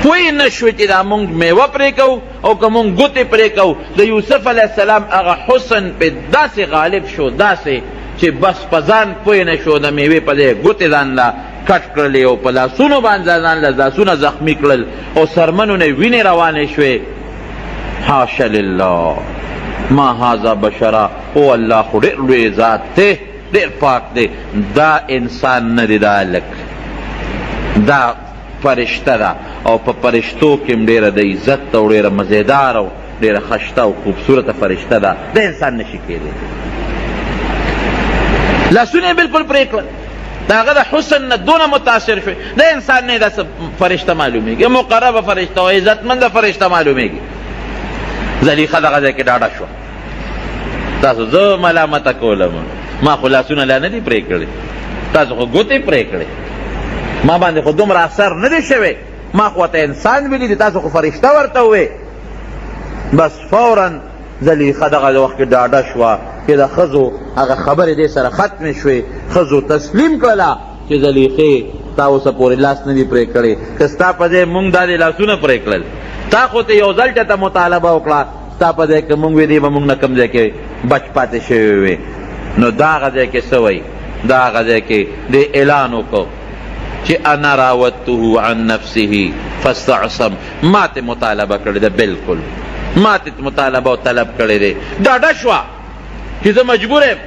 پوی نشوی چې دا مونږ میوه پرې کوو او که مونږ ګوتې پرې کوو. د یوسف علیه السلام هغه حسن پې داسې غالب شو، داسې چې بس په ځان پوی نه شو، د میوې په ځای ګوتې ځان له کټ کړلې او په لاسونو باندې ځان له لاسونه زخمي کړل او سرمنو نه وینې روانې شوې. حاش لله ما هذا بشرا، او الله خو ډېر لوی ذات دی، ډېر پاک دی. دا انسان نه دی، دا هلک دا فرشته ده او په فرشتو کې هم ډېره د عزت او ډېره مزیدار او ډېره خشته او خوبصورته فرشته ده، د انسان نشي کېدی. لاسونه یې بلکل پرې کړل، د هغه د حسن نه دونه متاثر شوی، د انسان نه داسې فرشته معلومېږي، مقربه فرشته او عزتمنده فرشته معلومېږي. زلیخه دغه ځای کې ډاډه شوه. تاسو زه ملامته کولم، ما خو لاسونه لا نه دي پرې کړي، تاسو خو ګوتې پرې کړې، ما باندې خو دومره اثر نه دی شوی، ما خو ورته انسان ویلی دی، تاسو خو فرشته ورته ووې. بس فورا زلیخه دغه وخت کې ډاډه شوه چې د ښځو هغه خبرې دې سره ختمې شوې. ښځو تسلیم کړله چې زلیخې تا اوسه پورې لاس نه دي پرې کړی، که ستا په ځای مونږ دا دې لاسونه پرې کړل، تا خو ته یو ځل چاته مطالبه وکړه، ستا په ځای که مونږ وې دی به مونږ نه کوم ځای کې بچ پاتې شوی وې. نو دا هغه ځای کې څه وایي؟ دا هغه ځای کې دې اعلان وکړو چې انا راودته عن نفسه فاستعصم، ما ته مطالبه کړې ده، بالکل ما ته مطالبه او طلب کړی دی. ډاډه شوه چې زه مجبور یم،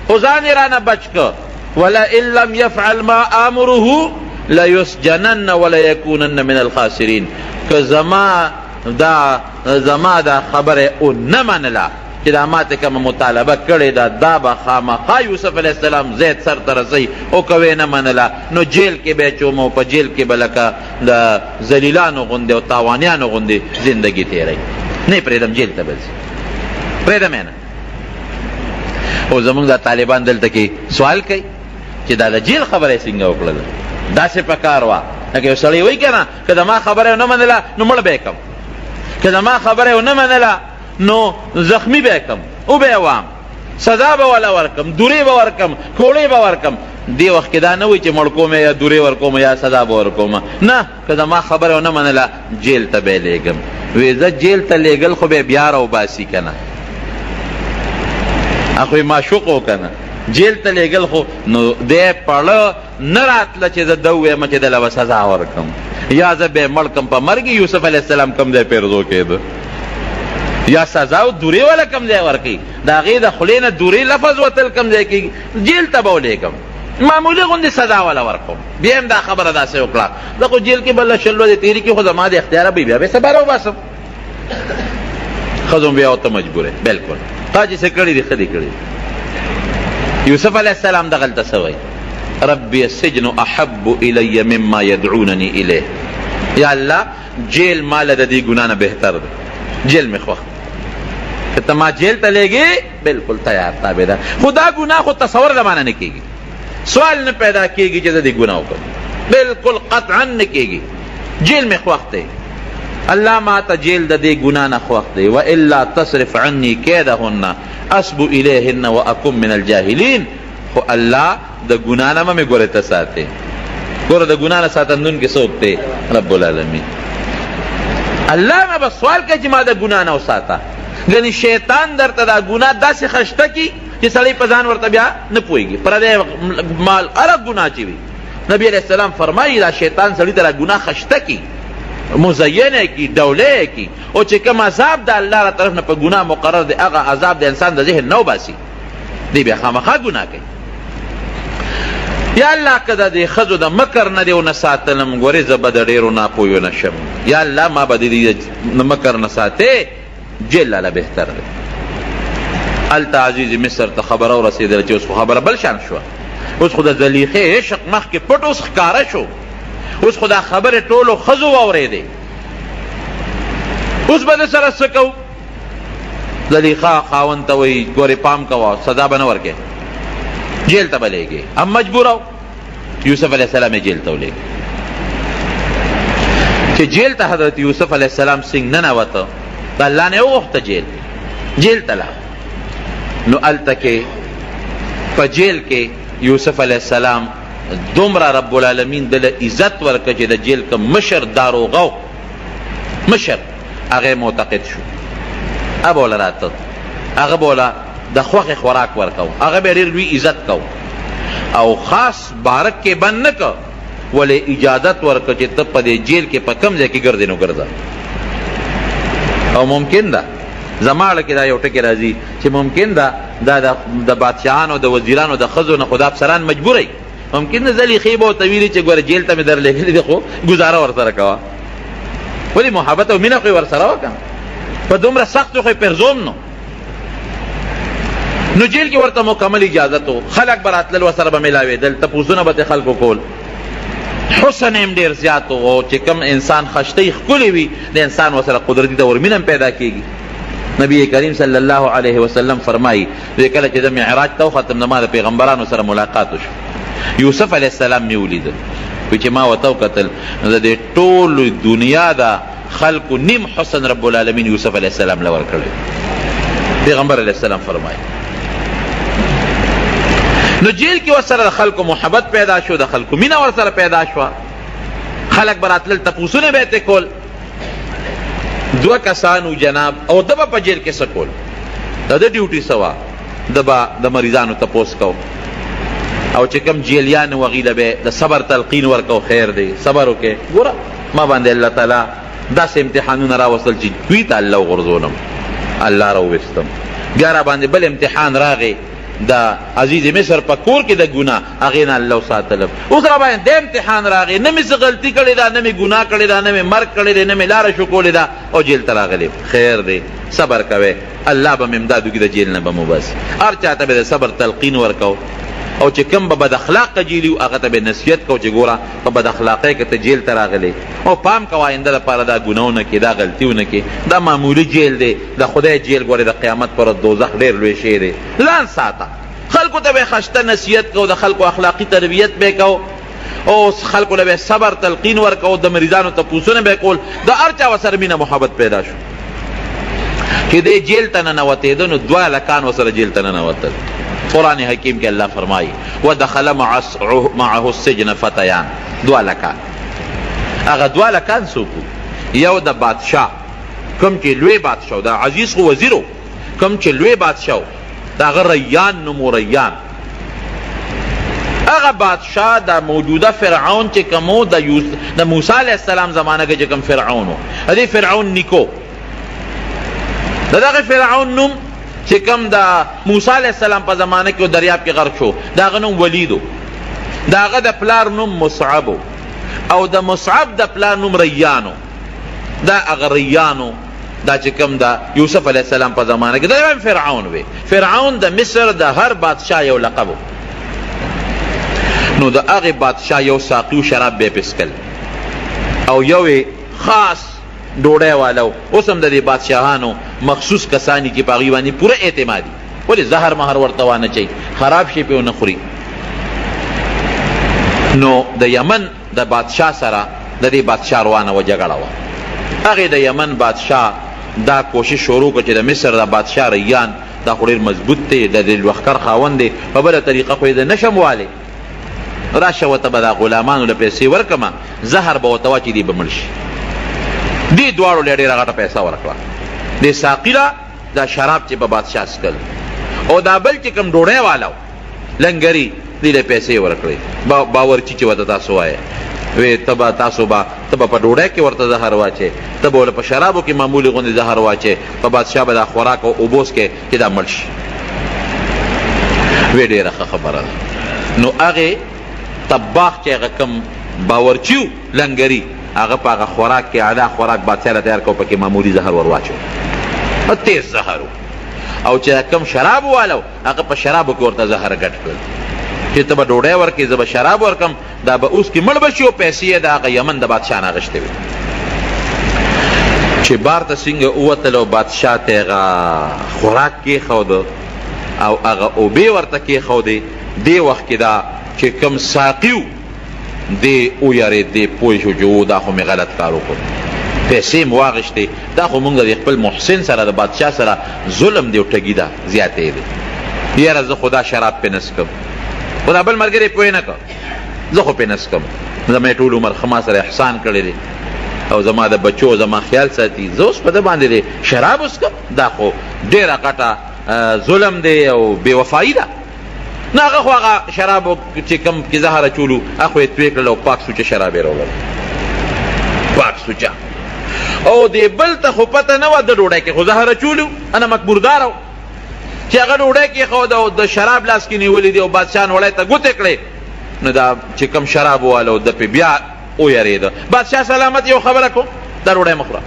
خو ځان یې رانه بچ که. ولئن لم يفعل ما آمره لیسجنن ولیکونن من الخاسرین. که زما دا خبره او نه منله چې دا ما ته کومه مطالبه کړې ده، دا به خامخا یوسف علیه السلام زید سر ته رسوي، او که ویې نه منله نو جیل کې به یې چوم او په جیل کې به لکه د ذلیلانو غوندې او تاوانیانو غوندې زندګي تېروي. نه پرېږدم جیل ته به ځي، پرېږدم یې نه. او زمونږ دا طالبان دلته کې سوال کوي چې دا د جیل خبره یې څنګه وکړله؟ داسې په کار وه لکه یو سړی وایي که نه، که د ما خبره ونه منله نو مړ به یې کړم، که د ما خبره ونه منله نو زخمی به یې کړم، او به یې وام، سزا به وله ورکړم، دورې به ورکړم، کوړې به ورکړم. دې وخت کې دا نه وایي چې مړ کوم یا دورې ورکوم یا سزا به ورکوم، نه، که د ما خبره ونه منله جیل ته به یې لېږم. وی زه جیل ته لېږل خو به یې بیا راوباسي که نه، خو یې معشوق و که نه، جیل ته لېږل خو نو دی پړه نه راتله چې زه ده ووایم چې دله به سزا ورکړم یا زه به یې مړ کړم. په مرګ یوسف علیه السلام کوم ځای پیرزو کېده، یا سزا او دورې والا کوم ځای ورکوي، د هغې د خولې نه دورې لفظ وتل کوم ځای کېږي، جیل ته به ولېږم، معمولي غوندې سزا والا ورکوم. بیا هم دا خبره داسې وکړه، زه خو جیل کې به له شل ورځې تېرې کړي، خو زما د اختیاره به بیا به سبا راوباسم. ښځو بیا ورته مجبوره، بلکل تا چې څه کړي دي ښه دي کړي. یوسف علیه السلام دغلته څه وایي؟ ربی السجن احب الی مما یدعوننی الیه. یا الله جیل ماله د دې ګناه نه بهتر دی، جیل مې خوښ. که ته ما جیل ته لېږې بلکل تیار تابعدار، خو دا ګناه خو تصور د معنی نه کېږي، سوال نه پیدا کېږي چې زه دې ګناه وکړم، بلکل قطعا نه کېږي. جیل مې خوښ دی، الله ما ته جیل د دې ګناه نه خوښ دی. والا تصرف عني کیدهن اصب الیهن واکن من الجاهلین. خو الله د ګناه نه مې ګورې ته ساتې، ګوره د ګناه نه ساتندون کې څوک دی؟ رب العالمین. الله نه به سوال کوي چې ما د ګناه نه وساته. ګنې شیطان درته دا ګناه داسې خشته کي چې سړی په ځان ورته بیا نه پوهېږي. پردی مال هره ګناه چې وي، نبی علیه السلام فرمایي دا شیطان سړي ته دا ګناه خشته کی، مزینه کی، ډوله کی، او چې کوم عذاب د الله را طرف نه په ګناه مقرر دی، هغه عذاب د انسان د ذهن نه وباسي، دی بیا خامخا ګناه کوي. یا الله که د دې ښځو د مکر نه دې ونه ساتلم، ګورې زه به د ډېرو ناپوهیو نه شم. یا الله ما به د دې مکر نه ساتې، جیل لاله بهتر دی. هلته عزیز مصر ته خبره ورسېدله چې اوس خو خبره بل شان شوه، اوس خو د زلیخې عشق مخکې پټ اوس ښکاره شو، اوس خو دا خبرې ټولو ښځو واورېدې. اوس به د سره څه کوو؟ زلیخا خاوند ته وایي ګورې پام کوه، سزا به نه ورکې، جیل ته به لېږې. هم مجبوره و، یوسف علیه السلام یې جیل ته ولېږه. چې جیل ته حضرت یوسف علیه السلام څنګه ننوته، د الله نه یې وغوښته جیل ته لاړ. نو هلته کې په جیل کې یوسف علیه السلام دومره رب العالمین دله عزت ورکړه چې د جیل که مشر داروغه مشر هغه معتقد شو ابوله راته هغه بوله د خوخه خوراک ورکو هغه به ډیر لوی عزت کو او خاص بارک کې بند نه کو ولې اجازت ورکو چې ته په دې جیل کې په کم ځای کې ګرځې نو ګرځه او ممکن ده زماړه کې دا یو ټکی راځي چې ممکن ده دا د بادشاهانو د وزیرانو د ښځو نه خدا افسران مجبوری ممکن ده زلیخې به ورته ویلي چې ګوره جیل ته مې درلېږلي دي خو ګزاره ورسره کوه ولې محبت او مینه خو یې ورسره وکړه په دومره سختو خو یې پرزوم نو جیل کې ورته مکمل اجازت و خلک به راتلل ورسره به میلاوېدل تپوسونه به ترې خلکو کول حسن هم ډېر زیات و چې کوم انسان خشتۍ ښکلې وي د انسان ورسره قدرتي ته ورمینه هم پیدا کېږي نبی کریم صلی الله علیه وسلم فرمایي کله چې د معراج ته وختم د ما د پیغمبرانو سره ملاقات وشو یوسف علیه السلام مې ولیده وایي چې ما ورته وکتل نو د دې ټول دنیا د خلکو نیم حسن رب العالمین یوسف علیه السلام له ورکړی پیغمبر علیه السلام فرمایي نو جیل کې ورسره د خلکو محبت پیدا شو د خلکو مینه ورسره پیدا شوه خلک به راتلل تپوسونه به یې ترې کول دوه کسانو جناب او ده به په جیل کې څه کول د ده ډیوټي څه وه ده به د مریضانو تپوس کو او چې کوم جیلیان و هغوی له به د صبر تلقین ورکو خیر دی صبر وکړې ګوره ما باندې الله تعالی داسې امتحانونه راوستل چې دوی ته الله وغورځولم الله راوویستم بیا را باندې بل امتحان راغی د عزیز مصر په کور کې د ګناه هغې نه الله ساتلم اوس را باندې د امتحان راغی نه مې څه غلطي کړې ده نه مې ګناه کړې ده نه مې مرګ کړی دی نه مې لاره شکولې ده او جیل ته راغلی خیر دی صبر کوئ الله به مې امداد وکړي د جیل نه به مو بس هر چا ته به د صبر تلقین ورکو او چې کوم به بد اخلاقه جیل وي هغه ته به نصیحت کو چې ګوره په بد اخلاقۍ کې ته جیل ته راغلی او پام کوه آینده لپاره دا ګناونه کې دا غلطیونه کې دا معمولي جیل دی د خدای جیل ګورې د قیامت پر دوزخ ډېر لوی شی دی ځان ساته خلکو ته به خشته نصیحت کو د خلکو اخلاقی تربیت به کو او خلکو له به صبر تلقین ورکو د مریضانو تپوسونه به کول د هر چا ورسره مینه محبت پیدا شو چې دی جیل ته ننوتېده نو 2 هلکان ورسره جیل ته ننوتل قرآن حکیم کې الله فرمایي ودخل معه السجن فتیان 2 هلکان هغه 2 هلکان څوک یو د بادشاه کوم چې لوی بادشاه د عزیز خو وزیرو کوم چې لوی بادشاه دا هغه ریان نومو ریان هغه بادشاه د موجوده فرعون چې کوم د موسی علیه السلام زمانه کې چې کوم فرعون و دې فرعون نیکو د دغه فرعون نوم چې کوم د موسی علیه السلام په زمانه کې دریاب کې غرق شو د هغه نوم ولیدو د هغه د پلار نوم مصعب او د مصعب د پلار نوم ریانو دا هغه ریانو دا چې کوم د یوسف علیه السلام په زمانه کې دا فرعون وی فرعون د مصر د هر بادشاه یو لقب نو د هغې بادشاه یو ساقي شراب به یې پسکل او یو خاص ډوډۍ والو اوس هم د دې بادشاهانو مخصوص کسانی چې په هغوی باندې پوره اعتمادي ولې زهر مهر ورته وانه چي خراب شي پې ونه خوري نو د یمن د بادشاه سره د دې بادشاه روانه وه جګړه وه هغې د یمن بادشاه دا کوشش شروع کړه چې د مصر د بادشاه ریان دا خو ډېر مضبوط دی د دې لښکر خاوند دی په بله طریقه خو یې د نشم والی راشه ورته به دا غلامانو له پیسې ورکمه زهر به ورته واچي دی به مړ شي دې دواړو له ډېره غټه پیسه ورکړه دې ساقي له دا شراب چې به بادشاه څکل او دا بل چې کوم ډوډۍ والا لنګري دې له پیسې ورکړې باورچي چې ورته تاسو وایې وی تاسو به په ډوډۍ کې ورته زهر واچې ته به په شرابو کې معمولي غوندې زهر واچې په بادشاه به دا خوراک او اوبوس کې چې دا مړ شي وی ډېره ښه خبره ده نو هغې طباخ چې هغه کوم باورچي و لنګري هغه په هغه خوراک کې اعلی خوراک بادشاه له تیار کو پکې معمولي زهر ور واچو تیز زهر او چې کوم شراب والو هغه په شرابو کې ورته زهر ګډ کړل چې ته به ډوډۍ ورکړې زه به شراب ورکړم دا به اوس کې مړ به شي او پیسې یې د هغه یمن د بادشاه نه اخیستې وې چې بار ته څنګه ووتل او بادشاه ته هغه خوراک کېښوده او هغه اوبې ورته کېښودې دې وخت کې دا چې کوم ساقي و دې ویارېد دې پوه شو چې دا خو مې غلط کار وکړ پیسې مې واخیستې دا خو مونږ د خپل محسن سره د بادشاه سره ظلم دی او ټګي ده زیاتې دی یاره زه خو دا شراب پې نه څکم خو دا بل ملګری پوه نه کړ زه خو پې نه څکم زما یې ټول عمر ښه ما سره احسان کړی دی او زما د بچو زما خیال ساتي، زه اوس په ده باندې شراب وسکم، دا خو ډېره غټه ظلم دی او بې وفایي ده. نه هغه خو هغه شرابو چې کوم کې زهر اچولو هغه خو یې توی کړل او پاک سوچه شراب یې راوړل، پاک سوچه. او دې بل ته خو پته نه وه د ډوډۍ کې خو زهر اچولو، انا مقبوردار و چې هغه ډوډۍ کېښود او د شراب لاس کې نیولي دي او بادشاه نوړی ته ګوتې کړې، نو دا چې کوم شراب واله د پې بیا ویرېده. بادشاه سلامت یو خبره کو، دا ډوډۍ مه خوره.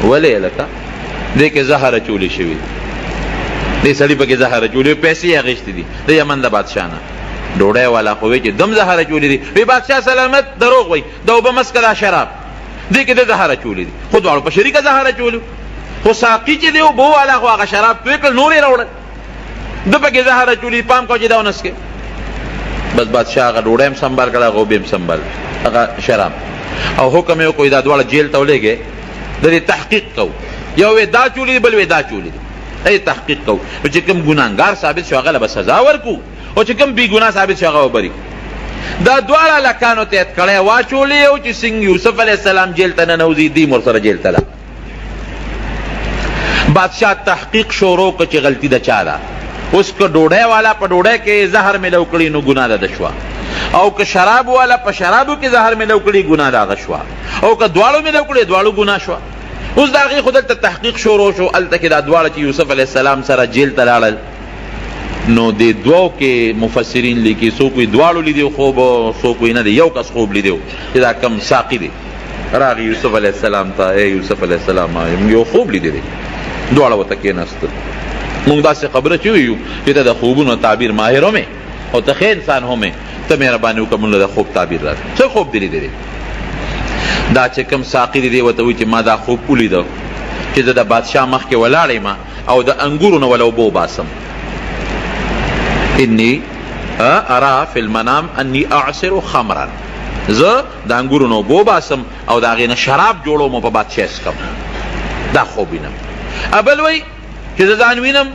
ولې هلکه دې کې زهر اچولې شوي، دې سړي پکې زهر اچولې، پیسې یې اخېستې دي د یمن د بادشاه نه. ډوډۍ والا خو وایي چې دم زهر اچولې دي، وی بادشاه سلامت دروغ وایي، دا اوبه مسکه دا شراب، دې کې د زهر اچولې دي، خو دواړو په شریکه زهر اچولو، خو ساقي چې دی اوبه والا خو هغه شراب توی کړل، نور یې راوړل، ده پکې زهر اچولې، پام کوه چې دا ونسکې. بس بادشاه هغه ډوډۍ هم سنبال کړه، هغه اوبې هم سنبال، هغه شراب، او حکم یې وکړو دا دواړه جیل ته ولېږئ، د دې تحقیق کوو، یو وی دا چولې دي بل وی دا چولې دي، ای تحقیق کوو. نو چې کوم ګناهګار ثابت شو هغه له به سزا ورکو، او چې کوم بې ګناه ثابت شو هغه به بری. دا دواړه لکانو ته اتکړی واچولې او چې څنګه یوسف علیه السلام جیل ته ننوځي دیم ورسره جیل ته لاړ. بادشاه تحقیق شروع کړ چې غلطي د چا ده. اوس که ډوډۍ والا په ډوډۍ کې زهر میلو کړي نو ګناه ده شوه، او که شراب والا په شرابو کې زهر میلو کړي ګناه ده هغه شوه، او که دواړو میلو کړي دواړو ګناه شوه. اوس د هغې خو دلته تحقیق شروع شو، هلته کې دا دواړه چې یوسف علیه السلام سره جیل ته لاړل، نو د دوو کې مفسرین لیکي، څوک وایي دواړو لیدي خوب، څوک وایي نه دی یو کس خوب لیدی چې دا کم ساقي دی راغی یوسف علیه السلام ته، ای یوسف علیه السلام یو خوب لیدی دی، دواړه ورته کېناستل. مونږ داسې خبره چې ویو چې ته د خوبونو تعبیر ماهر هم او ته ښه انسان هم ته مهرباني وکړه مونږ له د خوب تعبیر راکړه، څه خوب دی لیدلی؟ دا چې کوم ساقي دی دی ورته وایي چې ما دا خوب ولیده چې زه د بادشاه مخکې ولاړ یم او د انګورو نه وله اوبه وباسم. انی ارا فی المنام انی اعصر خمرا، زه د انګورو نه اوبه وباسم او د هغې نه شراب جوړوم او په بادشاه څکم، دا خوب وینم. بل وایي چې زه ځان وینم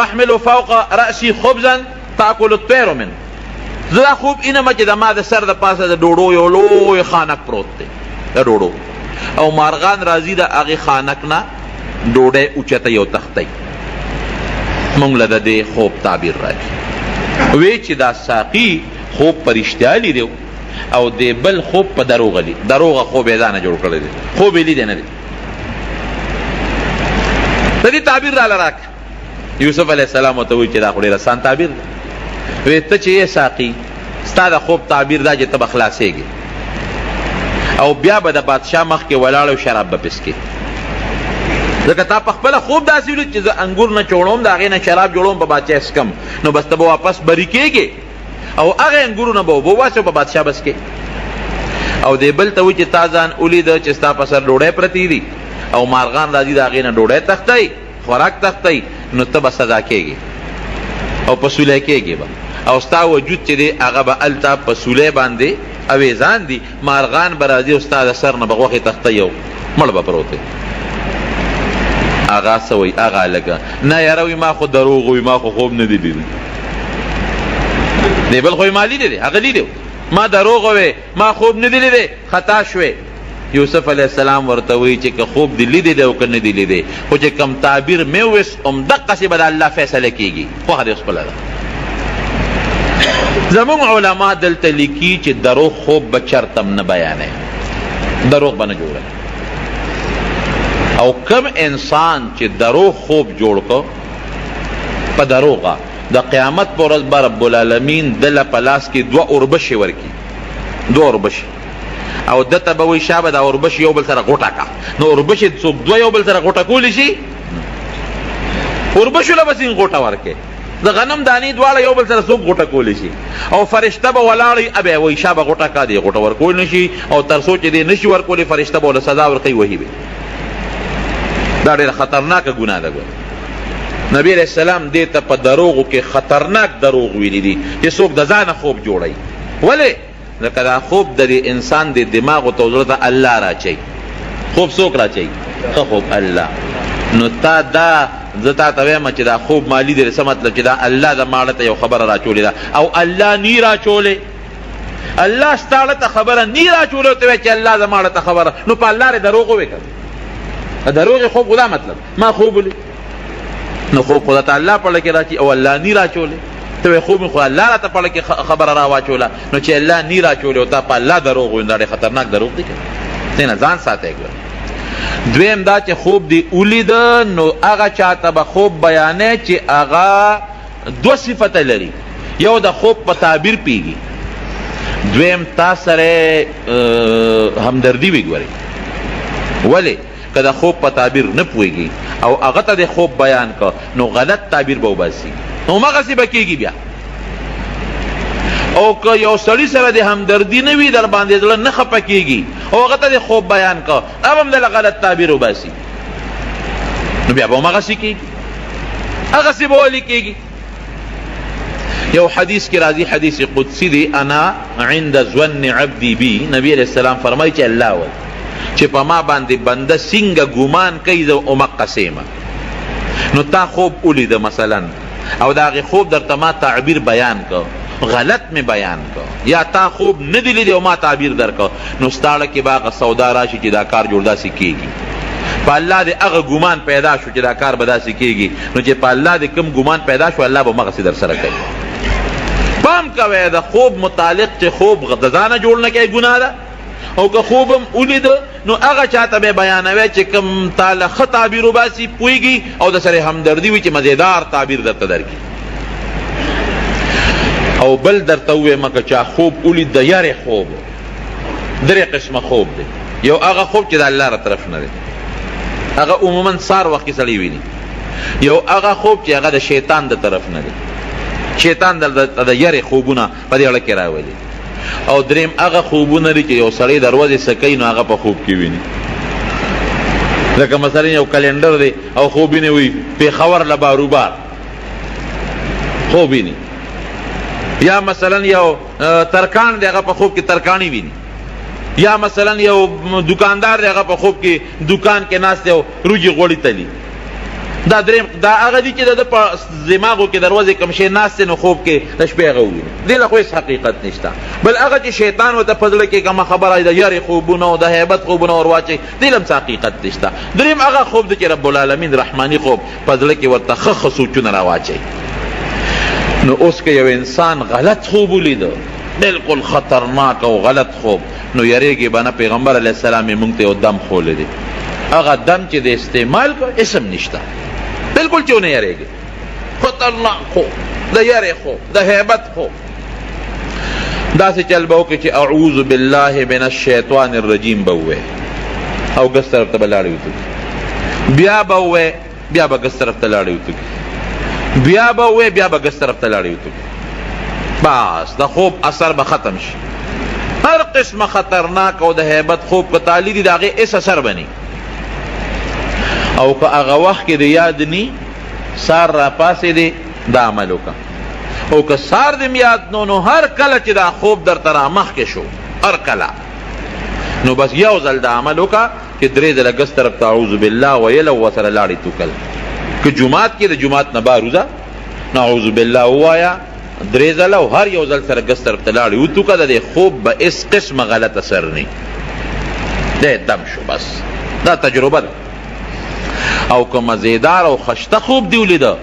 احمل فوق رأسي خبزا تاکل الطیر من، زه دا خوب وینم چې د ما د سر د پاسه د ډوډو یو لوی خانک پروت دی، د ډوډو، او مارغان راځي د هغې خانک نه ډوډۍ اوچتوي او تښتوي. مونږ له د دې خوب تعبیر راکړي. وی چې دا ساقي خوب په رښتیا لیدی او د بل خوب په دروغه خوب یې ځانه جوړ کړی دی، خوب یې لیدی نه دی. د دې تعبیر راله راکړه. یوسف علیه السلام ورته وایي چې دا خو ډېر اسان تعبیر دی. وی ته چې یې ساقي ستا د خوب تعبیر دا چې ته به خلاصېږي او بیا به د بادشاه مخکې ولاړ او شراب به پسکې، ځکه تا په خپله خوب داسې ولید چې زه انګور نه چوړوم د هغې نه شراب جوړوم په بادشاه څکم، نو بس ته به واپس بری کېږې او هغې انګورو نه به اوبه وباسې او په بادشاه بس کې. او دې بل ته وایي چې تا ځان ولیده چې ستا په سر ډوډۍ پرتې دي او مارغان راځي د هغې نه ډوډۍ تښتوي، خوراک تښتوي، نو ته به سزا کېږې او په سولی کېږې به، او ستا وجود چې دی هغه به هلته په سولی باندې اویزان دي، مارغان به راځي او ستا د سر نه به غوښې تښتوي او مړ به پروت دی. هغه څه وایي هغه لږه نه یاره وایي ما خو دروغ وایي، ما خو خوب نه دی لیدلی. دی بل خو یې ما لیدی دی، هغه لیدی ما دروغ وایي، ما خوب نه دی لیدی، خطا شوې. یوسف علیه السلام ورته وایي چې که خوب دی لیدی دی او که نه دی لیدی، خو چې کوم تعبیر مې وویست همدقسې به د الله فیصله کېږي، خوښه دې اوس خپله ده. زمونږ علما دلته لیکي چې دروغ خوب به چرته نه بیانوي، دروغ به نه جوړوي. او کم انسان چې دروغ خوب جوړ کو په دروغه، د قیامت په ورځ به رب العالمین دله په لاس کې 2 اوربشې ورکي، 2 اوربشې، او دته به وایي شابه دا اوربشې یو بل سره غوټه کا. نو اوربشې څوک 2 یو بل سره غوټه کولی شي؟ اوربشو له به څنګه غوټه ورکې؟ د غنم دانې دواړه یو بل سره څوک غوټه کولی شي؟ او فرشته به ولاړی ابه وایي شابه غوټه کا، دی غوټه ورکول نه شي، او تر څو چې دی نه شي ورکولی فرشته به ورله سزا ورکوي وهي به. دا ډېره خطرناکه ګناه ده. نبی علیہ السلام دې ته په دروغو کې خطرناک دروغ ویلي دي چې څوک د ځانه خوب جوړوي. ولې؟ ځکه دا خوب د انسان د دماغ او زړه ته الله راچوي. خوب څوک راچوي؟ ښه خوب الله. نو تا دا زه تا ته وایم چې دا خوب ما لیدلی، څه مطلب چې دا الله د ماړه ته یو خبره راچولې ده او الله نی راچولې. الله ستاړه ته خبره نی راچولې ورته وایي چې الله زما ته خبره، نو په الله دې دروغ ووایې که دروغ خوب خدا مطلب ما خوب ولید، نو خوب خدا ته الله پړه کې راچي او الله نی راچولې، ته وایې خوب مې خو الله راته پړه کې خبره را واچوله، نو چې الله نی راچولې او تا په الله دروغ وایې، دا ډېر خطرناک دروغ دی که دې نه ځان ساتئ. دویم دا چې خوب دی ولیده نو هغه چاته به خوب بیانې چې هغه دو صفته لري، یو د خوب په تعبیر پیږي، دویم تا سره همدردی وي. ګورئ ولې که د خوب په تعبیر نه پوهېږي او هغه ته د خوب بیان که نو غلط تعبیر به وباسي، نو همغسې به کېږي بیا. او که یو سړي سره د همدردي نه وي در باندې زړه نه خفه کېږي او هغه ته د خوب بیان که اب هم دله غلط تعبیر وباسي، نو بیا به همغسې کېږي، هغسې به ولې کېږي. یو حدیث کی راضی حدیث قدسی دی، انا عند ظن عبدی بی، نبی علیہ السلام فرمائی چې الله وی چې په ما باندې بنده څنګه ګمان کوي زه همقسې یم. نو تا خوب ولیده مثلا او د هغې خوب درته ما تعبیر بیان که غلط می بیان که، یا تا خوب نه دی لیدی او ما تعبیر در که، نو ستاړه کې به هغه سودا راشي چې دا کار جوړ داسې کېږي. په الله د هغه ګمان پیدا شو چې دا کار به داسې کېږي، نو چې په الله د کوم ګمان پیدا شو الله به همغسې در سره کوي. پام کوئ د خوب متعلق چې خوب د ځانه جوړ نه کوي ګناه ده، او که خوب هم ولیده نو هغه چاته به بیانوي چې کوم تاله ښه تعبیر وباسي پوهېږي او د سره همدردي وي چې مزیدار تعبیر درته درکړي. او بل درته ووایم که چا خوب ولید د یارې خوب، درې قسمه خوب دی. یو هغه خوب چې د الله را طرف نه دی، هغه عموما سار وخت کې سړی ویني. یو هغه خوب چې هغه د شیطان د طرف نه دی، شیطان د یارې خوبونه په دې اړه کې راولي. او دریم هغه خوبونه دي چې یو سړی دروازې سکوي نو هغه په خوب کې ویني، لکه مثلا یو کلندر دی او خوب ویني وي پېښور له باروبار خوب ویني، یا مثلا یو ترکان دی هغه په خوب کې ترکانی ویني، یا مثلا یو دکاندار دی هغه په خوب کې دکان کې ناست دی او روجي غوړي تلي. دا دریم دا هغه دي چې د په دماغو کې دروازې کوم شی ناست نو خوب کې د شپې هغه وویني، دې له خو هېڅ حقیقت نشته. بل هغه چې شیطان ورته په زړه کې کومه خبره د یارې خوبونه او د هیبت خوبونه ور واچوي، دې له هم څه حقیقت نشته. دریم هغه خوب دی چې رب العالمین رحماني خوب په زړه کې ورته ښه سوچونه را واچوي. نو اوس که یو انسان غلط خوب ولیده، بالکل خطرناک او غلط خوب، نو یریږي به نه. پیغمبر علیه السلام یې موږ ته یو دم ښولی دی، هغه دم چې د استعمال کو اسم نشته، بالکل چې ونه یریږي. خطرناک خوب د یارې خوب د هیبت خوب، داسې چل به وکړي چې اعوذ بالله من الشیطان الرجیم به ووایې او ګس طرف ته به لاړې وتوکي، بیا به ووایې بیا به ګس طرف ته لاړې وتوکي، بیا به ووایې بیا به ګس طرف ته لاړې وتوکي. بس د خوب اثر به ختم شي. هر قسمه خطرناک او د هیبت خوب که تعالی دي د هغې هېڅ اثر بني. او که هغه وخت کې د یاد نی سار را پاسې دی دا عمل وکړه، او که سار دې یاد نو هر کله چې دا خوب درته را مخکې شو هر کله نو بس یو ځل دا عمل وکړه چې درې ځله ګس طرف ته اعوذ بالله ویل او ورسره لاړې توکل. که جومات کې د جومات نه بار وځه نو اعوذ بالله ووایه درې ځله او هر یو ځل سره ګس طرف ته لاړې وتوکه، د دې خوب به هېڅ قسمه غلط اثر نه دی، دم شو. بس دا تجربه ده. او که مزیدار او خشته خوب دی ولیده،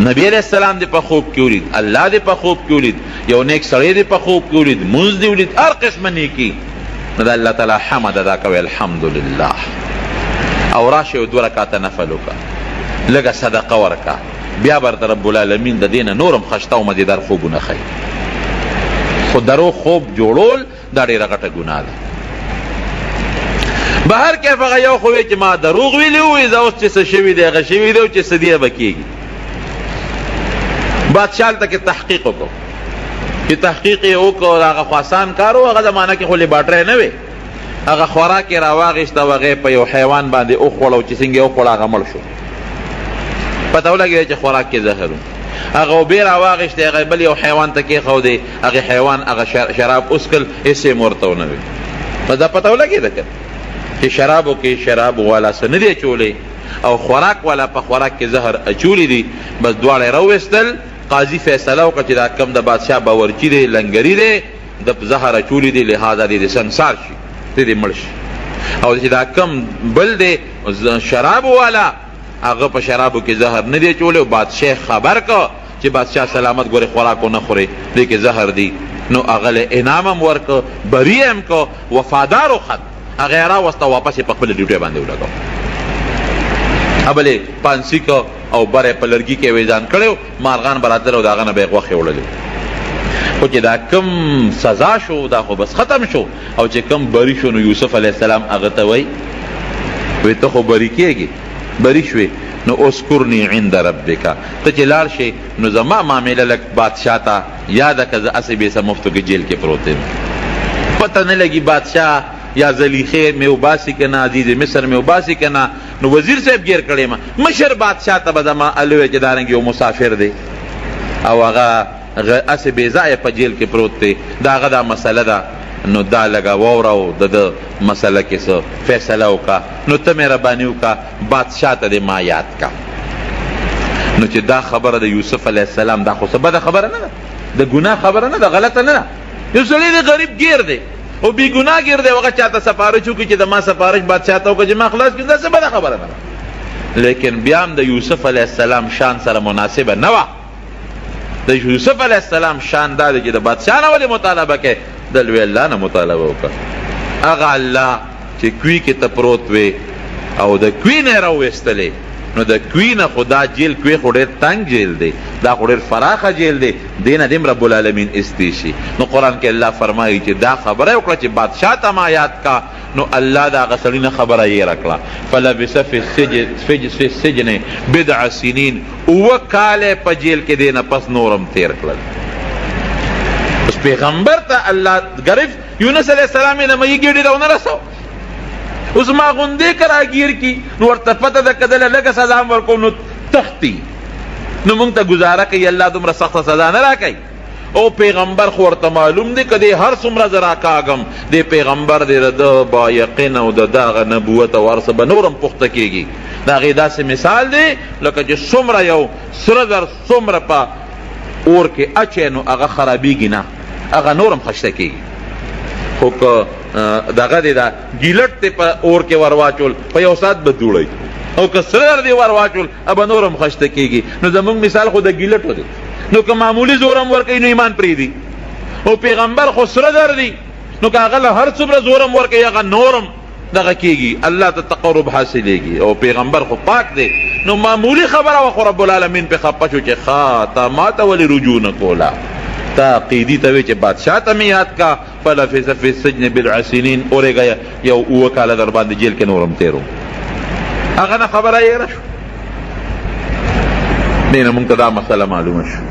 نبی علیہ السلام دی په خوب کې ولید، الله دی په خوب کې ولید، یو نیک سړی دی په خوب کې ولید، مونځ دی ولید، هر قسمه نیکي، نو د الله تعالی حمد ادا کوئ الحمدلله. او راشئ او 2 رکعاته نفل وکړه، لږه صدقه ورکړه، بیا برته رب العالمین د دې نه نورم خشته او مزیدار خوبونه ښیي. خو درو خوب جوړول دا ډېره غټه ګناه ده. به هر کیف هغه یو خو وی چې ما دروغ ویلي وي، زه اوس چې څه شوي دی هغه شوي دی او چې څه دی به کېږي. بادشاه هلته کې تحقیق وکړو، چې تحقیق یې وکړو، هغه خو آسان کار و، هغه زمانه کې خو لیباټرۍ نه وې، هغه خوراک یې راواغېسته او هغه په یو حیوان باندې وخوړه او چې څنګه یې وخوړه هغه مړ شو. پته ولګېده چې خوراک کې زهر و. هغه اوبې راواغېستې، هغه بل یو حیوان ته کېښودې، هغې حیوان هغه شراب وڅښل، هېڅ یې ورته ونه وي. په دا پته ولګېده که چې شرابو کې شراب والا څه نه دی اچولی او خوراک والا په خوراک کې زهر اچولی دي، بس دواړه یې راوویستل. قاضي فیصله وکړه چې دا کم د بادشاه باورچي دی، لنګري دی، د زهر اچولی دی لہذا دی سنسار شي دی مړ شي. او چې دا کم بل دی شراب والا هغه په شرابو کې زهر نه دی اچولی او بادشاه خبر که چې بادشاه سلامت ګورې خوراکو نه خورې دی کې زهر دی نو هغه له انعام هم ورکه بری هم که وفادار و خط هغه یې راوسته واپس یې په خپله ډیوټۍ باندې ولګو ابلې پانسي که او بره په لرګي کې ویزان کړی مارغان به راتلل او د هغه نه به یې غوښې وړلې خو چې دا کم سزا شو دا خو بس ختم شو او چې کم بری شو نو یوسف علیه السلام هغه ته وایي وی ته خو بری کېږي بری شوې نو اذکرنی عند ربک ته چې لاړ شې نو زما معامله لږ بادشاه ته یاده که زه هسې بېڅه مفتو کې جیل کې پروت یم پته نه لګي بادشاه یا زلیخې مې وباسي که نه عزیز مصر مې وباسي که نه نو وزیر صاحب گیر کړی ما مشر بادشاه ته به زما الوی چې دارنګې یو مسافر دی او هغه هسې بې ځایه په جیل کې پروت دی دا هغه دا مسله ده نو دا لگا واورا او د مسله کې څه فیصله وکړه نو ته مهرباني وکړه بادشاه ته دې ما یاد کا نو چې دا خبره د یوسف علیه السلام دا خو څه بده خبره نه ده د ګناه خبره نه ده غلطه نه ده یو سړی دی غریب گیر دی او بې ګناه گیر دی هغه چاته سفارش وکړي چې د ما سفارش بادشاه ته وکړه چې ما خلاص کړي دا څه بده خبره نه ده لیکن بیا هم د یوسف علیه السلام شان سره مناسبه نه وه د یوسف علیه السلام شان دا دی چې د بادشاه نه ولې مطالبه کوي د لوی الله نه مطالبه وکړه هغه الله چې کوی کې ته پروت وې او د کوی نه یې راویستلې نو د کوی نه خو دا جیل کوی خو ډېر تنګ جیل دی دا خو ډېر فراخه جیل دی دې نه دې رب العالمین استی شي نو قرآن کې الله فرمایي چې دا خبره وکړه چې بادشاه ته ما یاد کا نو الله دا هغه سړي نه خبره یې راکړه فلبث فی السجن بضع سنین اوه کاله په جیل کې دی نه پس نورم تیر کړل اس پیغمبر ته الله گرفت یونس علیه السلام یې نه مې ګیډې ته ونه رسو اوس ما غوندې که راګیر کي نو ورته پته ده که دله لږه سزا هم ورکوم نو تښتي نو موږ ته ګزاره کوي الله دومره سخته سزا نه راکوي او پیغمبر خو ورته معلوم دی که دی هر څومره زه راکاږم دی پیغمبر دی د ده با یقین او د ده هغه نبوت او هر څه به نور هم پخته کېږي د هغې داسې مثال دی لکه چې څومره یو سره زر څومره په اور کې اچی نو هغه خرابېږي نه هغه نور هم خشته کېږي خو که دغه دی دا ګیلټ دی په اور کې ور واچول په یو ساعت به دوړی او که سره در دی ور واچول به نور هم خشته کېږي نو زمونږ مثال خو د ګیلټو دی نو که معمولی زور هم ورکوي نو ایمان پرېږدي او پیغمبر خو سره در دی نو که هغه له هر څومره زور هم ورکوي هغه نور هم دغه کېږي الله ته تقرب حاصلېږي او پیغمبر خو پاک دی نو معمولی خبره وه خو رب العالمین پې خفه شو چې ښه تا ما ته ولې رجوع نه کوله تا قیدی ته وی چې بادشاه ته مې یاد کا فلبث فی السجن بضع سنین اورېږه یو اوه کاله در باندې جیل کې نورم تېرو هغه نه خبره یېره شو دې نه مونږ ته دا مسله معلومه شو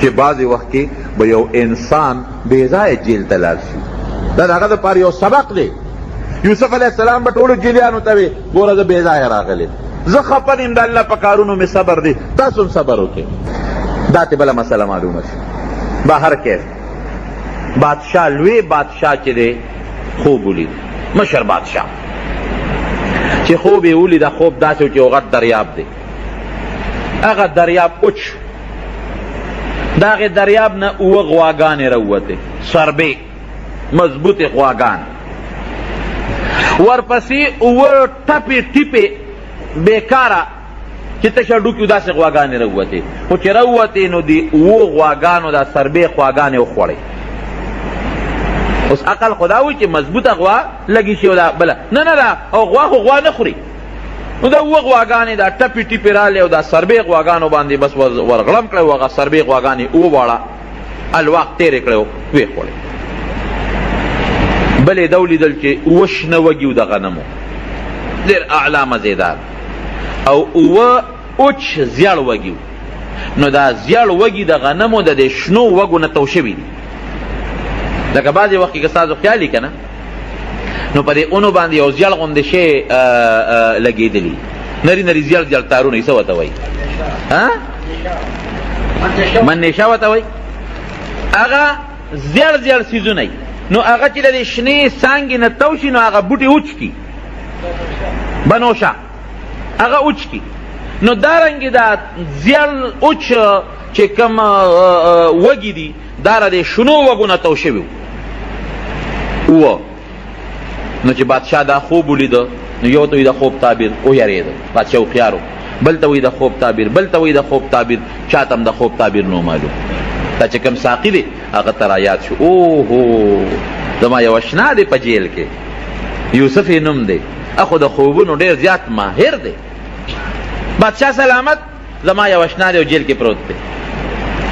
چې بعضې وخت کې به یو انسان بې ځایه جیل ته لاړ شي دا د هغه دپاره یو سبق دی یوسف علیه السلام به ټولو جیلیانو ته وی ګوره زه بې ځایه راغلی زه خفه نیم د الله په کارونو مې صبر دی تاسو هم صبر وکړئ دا ته بله مسله معلومه شي بهر کیف بادشاه لوی بادشاه چې دی خوب ولید مشر بادشاه چې خوب یې ولیده خوب داسې و چې یو غټ دریاب دی هغه دریاب اوچ د هغې دریاب نه اوه غواګانې راووتې سربې مضبوطې غواګان ورپسې اوه ټپې ټیپې بېکاره چې تشه ډوکي داسې غواګانې راووتې خو چې راووتې نو د اوو غواګانو دا سربې غواګانې وخوړې اوس عقل خو دا وایي چې مضبوطه غوا لګي شي دا بله نه نه دا او غوا خو غوا نه خوري نو دا اوه غواګانې دا ټپې ټیپې رالې او دا سربې غواګانو باندې بس ورغړم کړی و هغه سربې غواګانې وواړه الوقت تېرې کړی ویې خوړې بلې دا ولیدل چې اوه شنه وږي و د غنمو ډېر اعلی مزېدار او اوه اوچ زیړ وږي نو دا زیړ وږي د غنمو د دې شنو وږو نه تو شوي دي لکه بعضې وخت کې که ستاسو خیال وي که نه نو په دې اونو باندې یو زیړ غوندې شی لګېدلي نري نري زیړ زیړ تارونه یې څه ورته وایي منېشه ورته وایي هغه زیړ زیړ څیزونه نو هغه چې د دې شنې څانګې نه تو شي نو هغه بوټي اوچ کي بنوشه هغه اوچ کی نو دارنګې دا زیړ اوچ چې کوم وږي دي دا د شنو وږو نه تو شوي نو چې بادشاه دا خوب ولیده نو یو ته وي د خوب تعبیر ویرېده بادشاه هوښیار بل ته وي د خوب تعبیر بل ته وي د خوب تعبیر چاته هم د خوب تعبیر نو معلوم دا چې کوم ساقي دی هغه ته رایاد شو اوهو زما یو اشنا دی په جیل کې یوسف یې نوم دی اخو د خوبونو ډېر زیات ماهر دی بادشاه سلامت زما یو اشنا دی او جیل کې پروت دی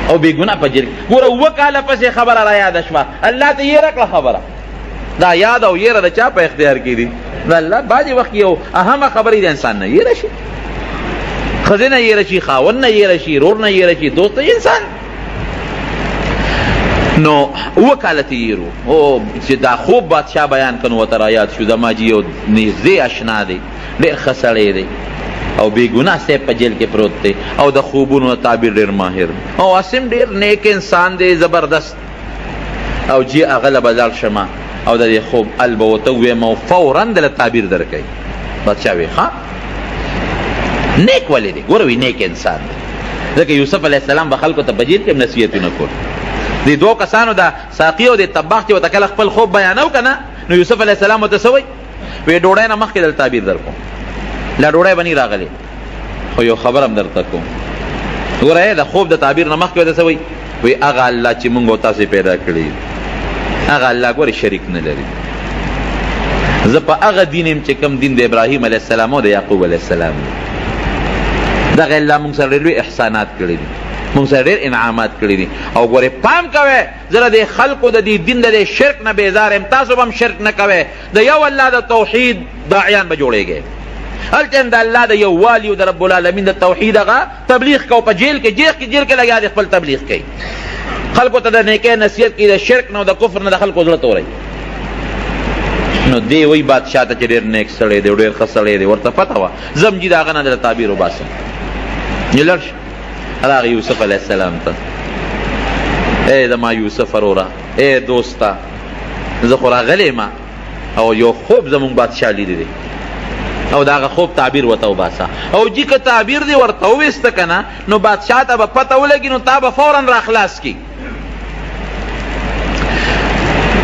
او بې ګناه په جیل کې ګوره 7 کاله پسې خبره را یاده شوه الله ته یې راکړه خبره دا یاد او یره د چا په اختیار کې دي د الله بعضې وخت یو اهمه خبرې د انسان نه یره شي ښځې نه یره شي خاوند نه یره شي رور نه یره شي دوست انسان نو 7 کاله تېرو او چې دا خوب بادشاه بیان کړ نو ورته رایاد شو زما جي یو نږدې اشنا دی ډېر ښه سړی دی او بې ګناه صاحب په جیل کې پروت دی او د خوبونو تعبیر ډېر ماهر او عاصم ډېر نیک انسان دی زبردست او جي هغه له به لاړ شمه او د دې خوب ال به ورته ووایم او فورا دله تعبیر درکوي بادشاه وی ښه نیک ولې دی ګوره وي نیک انسان دی ځکه یوسف علیه السلام به خلکو ته په جیل کې هم نصیحتونه کول دې 2 کسانو د ساقي او د طباخ چې ورته کله خپل خوب بیانو که نه نو یوسف علیه السلام ورته څه وایي وی ډوډۍ نه مخکې دل تعبیر در کوم لا ډوډۍ به نه راغلې خو یو خبر هم درته کوم ګوره د خوب د تعبیر نه مخکې ورته څه وایي وی هغه الله چې موږ او تاسې پیدا کړي هغه الله ګورې شریک نه لري زه په هغه دین یم چې کوم دین د ابراهیم علیه السلام او د یعقوب علیه السلام دغه الله موږ سره ډېر لوی احسانات کړي دي موږ سره ډېر انعامات کړي دي او ګورې پام کوئ زه د خلکو د دې دین د دې شرک نه بیزار یم تاسو به هم شرک نه کوئ د یو الله د توحید داعیان به جوړېږئ هلته هم د الله د یووالي او د رب العالمین د توحید هغه تبلیغ کو په جیل کې جیل کې لګیا دی خپل تبلیغ کوي خلکو ته د نیکۍ نصیحت کوي د شرک نه او د کفر نه د خلکو زړه تورئ نو دی وی بادشاه ته چې ډېر نیک سړی دی ډېر ښه سړی دی ورته پته وه زم جي د هغه نه د تعبیر وباسم یې لړ شه راغی یوسف علیه السلام ته ای زما یوسف وروره ای دوسته زه خو راغلی ما او یو خوب زمونږ بادشاه لیدی دی او د هغه خوب تعبیر ورته وباسه او جي که تعبیر دی ورته وویسته که نه نو بادشاه ته به پته ولګي نو تا به فورا را خلاص کي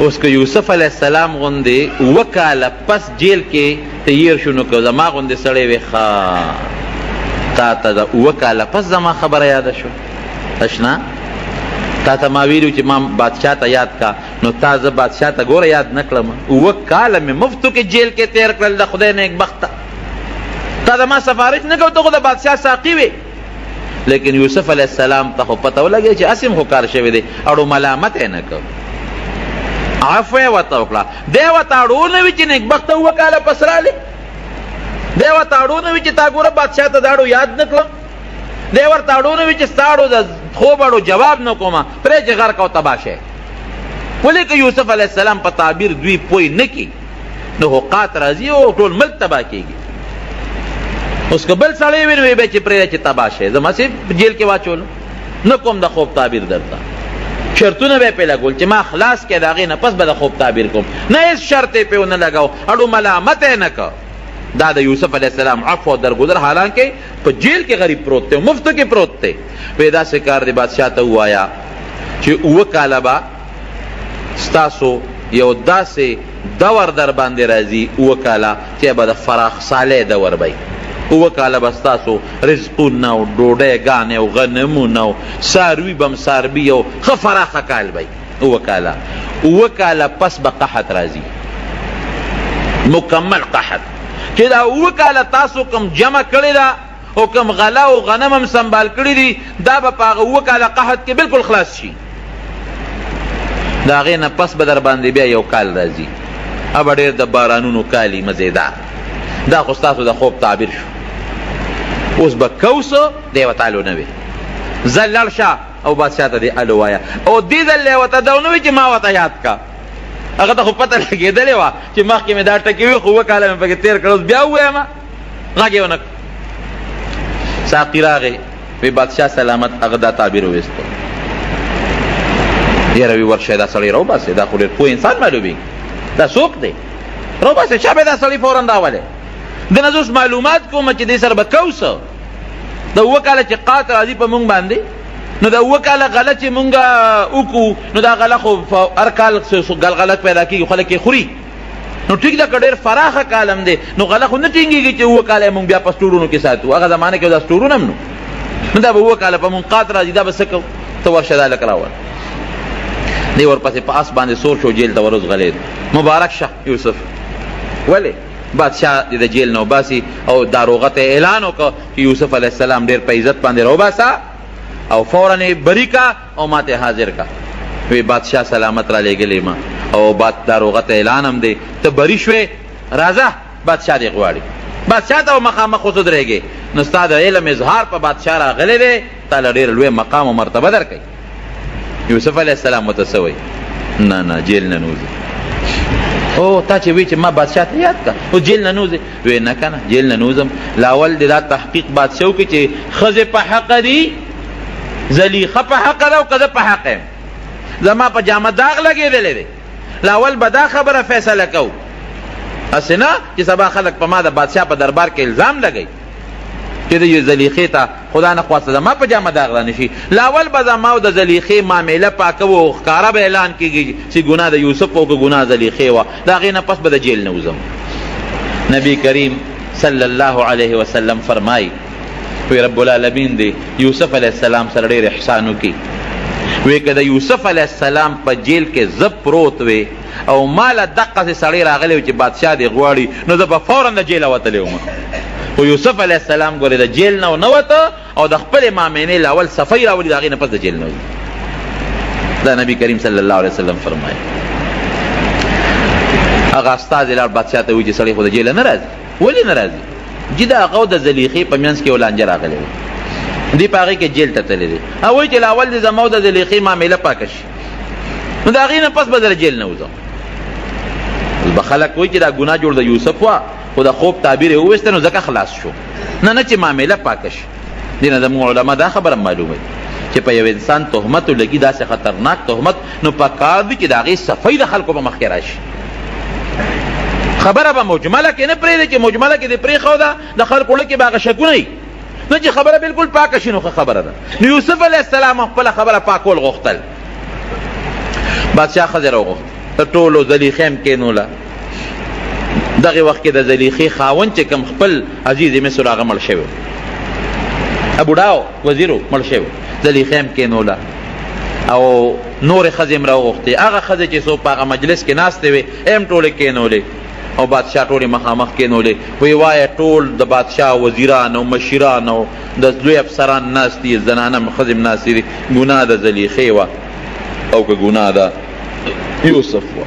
اوس که یوسف علیه السلام غوندې 7 کاله پس جیل کې تیر شو نو که زما غوندې سړی وی ښه تا ته د 7 کاله پس زما خبره یاده شو اشنا تا ته ما ویلو چې ما بادشاه ته یاد کا نو تا زه بادشاه ته ګوره یاد نه کړم 7 کاله مې مفتو کې جیل کې تیر کړل د خدای نیک بخته تا د ما سفارش نه کو ته خو د بادشاه ساقي وې لیکن یوسف علیه السلام ته خو پته ولګېده چې اسې خو کار شوی دی اړو ملامت یې نه کو عفو یې ورته وکړه دی ورته اړو نه وي چې نیکبخته 7 کاله پس راغلی دی ورته اړو نه وي چې تا ګوره بادشاه ته دا اړو یاد نه کړم دی ورته اړو نه وي چې ستا اړو د خوب اړو جواب نه کومه پرې چې غرق او تباه شی ولې که یوسف علیه السلام په تعبیر دوی پوی نه کي نو حقات راځي او ټول ملک تباه کېږي اوس که بل سړی وي نو وی به چې پرېږده چې تباه شی زه مسې جیل کې واچولو نه کوم د خوب تعبیر درته شرطونه به یې پې لګول چې ما خلاص کړې د هغې نه پس به د خوب تعبیر کوم نه هېڅ شرط یې پې ونه لګاو اړو ملامت یې نه که دا د یوسف علیه السلام عفو او درگذر حالانکه په جیل کې غریب پروت دی مفتو کې پروت دی وی داسې کار دی بادشاه ته ووایه چې 7 کاله به ستاسو یو داسې دور در باندې راځي 7 کاله چې به د فراخ صالح دور به 7 کاله به ستاسو رزقونه او ډوډۍ او غنمونه او څاروي به هم څاروي او ښه فراخه کال به 7 کاله 7 کاله پس به قحط راځي مکمل قحط چې دا 7 کاله تاسو کوم جمع کړې ده او کوم غله او غنم هم سنبال کړي دي دا به په هغه 7 کاله قحط کې بالکل خلاص شي د هغې نه پس به در باندې بیا یو کال راځي ابه ډېر د بارانونو کالي مزیدار دا خو ستاسو د خوب تعبیر شو اوس به کوسو دی ورته الو نه وي ځه لړ شه او بادشاه ته دې الو وایه او دې ځل یې ورته دا ونه وي چې ما ورته یاد کا هغه ته خو پته لګېدلې وه چې مخکې مې دا ټکې وي خو 7 کاله مې پکې تېر کړه اوس بیا ووایم غږ یې ونه ساقي راغی وی بادشاه سلامت هغه دا تعبیر وویسته یاره وی ورشه دا سړی راوباسې دا خو ډېر پوه انسان معلومېږي دا څوک دی راوباسې چا به دا سړی فورا راولې د نه زه اوس معلومات کوم چې دې سره به کوسه د 7 کاله چې قات راځي په مونږ باندې نو دا اوه کاله غله چې مونږ وکړو نو دا غله خو هر کال غلغلک پیدا کېږي خلک یې خوري نو ټیک ده که ډېر فراخه کالم دی نو غله خو نه ټینګېږي چې اوه کاله مونږ بیا په سټورونو کې ساتو هغه زمانه کې دا سټورونه هم نو دا به اوه کاله په منقات راځي دا به څه کوو ته ورشه دا لک راول دی ورپسې په اس باندې سور شو جیل ته ورغلېد مبارک شه یوسف ولې بادشاه د جیل نه وباسي او داروغه ته اعلان وکړه چې یوسف علیه السلام ډېر په عزت باندې راوباسه او فوراً یې بری کا او ما ته حاضر کا وی بادشاه سلامت را لېږلی ما او داروغه ته اعلان هم دی ته بری شوې راځه بادشاه دې غواړي بادشاه ته مخامخ ودرېږې نو ستا د علم اظهار په بادشاه راغلی دی تا له ډېر لوی مقام و مرتبه درکوي یوسف علیه السلام ورته څه وایي نه نه جیل نه نوځي او تا چې وی چې ما بادشاه ته یاد کا او جیل نه نوځي وی نه که نه جیل نه نوځم لاول دې دا تحقیق بادشاه وکړي چې ښځې په حقه دي زلیخه په حقه ده او که زه په حقه یم زما په جامه داغ لګېدلی دی لاول به دا خبره فیصله کوو هسې نه چې سبا خلک په ما د بادشاه په دربار کې الزام لګوي چې د زلیخې ته خدا نه خواسته زما په جامه داغ را نشي لاول به زما او د زلیخې معامله پاکه و او ښکاره به اعلان کېږي چې ګناه د یوسف او که ګناه زلیخې وه د هغې نه پس به د جیل نه وځم نبی کریم صلی الله علیه وسلم فرمایي وی رب العالمین دی یوسف علیه السلام سره ډېر احسان وکړي وی که د یوسف علیه السلام په جیل کې زه پروت وی او ما له دقسې سړی راغلی و چې بادشاه دې غواړي نو زه به فوراً د جیله وتلی وم خو یوسف علیه السلام ګورې د جیل نه نه وته او د خپلې مامینې له اول صفۍ راولي د هغې نه پس د جیل نه وځي دا نبی کریم صلی الله علیه وسلم فرمایي هغه استازی لاړ بادشاه ته وایي چې سړی خو د جیله نه راځي ولې نه راځي جي د هغه او د زلیخې په منځ کې یو لانجه راغلی و دی په هغې کې جیل ته تللی دی هغه وایي چې لاول د زما او د زلیخې معامله پاکه شي نو د هغې نه پس به زه د جیل نه وځم به خلک وایي چې دا ګناه جوړ د یوسف وه خو د خوب تعبیر یې وویسته نو ځکه خلاص شو نه نه چې معامله پاکه شي دې نه زموږ علما دا خبره معلوموي چې په یو انسان تهمت ولګي داسې خطرناک تهمت نو پکار دي چې د هغې صفۍ د خلکو په مخکې راشي خبره به مجمله کې نه پرېږدي چې مجمله کې دې پرېښوده د خلکو زړه کې به هغه شکونه وي نه چې خبره بالکل پاکه شي نو ښه خبره ده نو یوسف علیه السلام خپله خبره پاکول غوښتل بادشاه ښځې راوغوښت د ټولو زلیخې هم کېنوله دغه وخت کې د زلیخې خاوند چې کوم خپل عزیز مصر هغه مړ شوی بوډا وزیرو مړ شوی زلیخې هم کېنوله او نورې ښځې هم راوغوښتې هغه ښځې چې څوک په هغه مجلس کې ناستې وې هم ټولې کېنولې او بادشاه ټولې مخامخ کېنولې وی وایه ټول د بادشاه وزیران او مشیران او د لوی افسران ناست دي زنانه ښځې هم ناستې دي ګناه د زلیخې وه او که ګناه د یوسف وه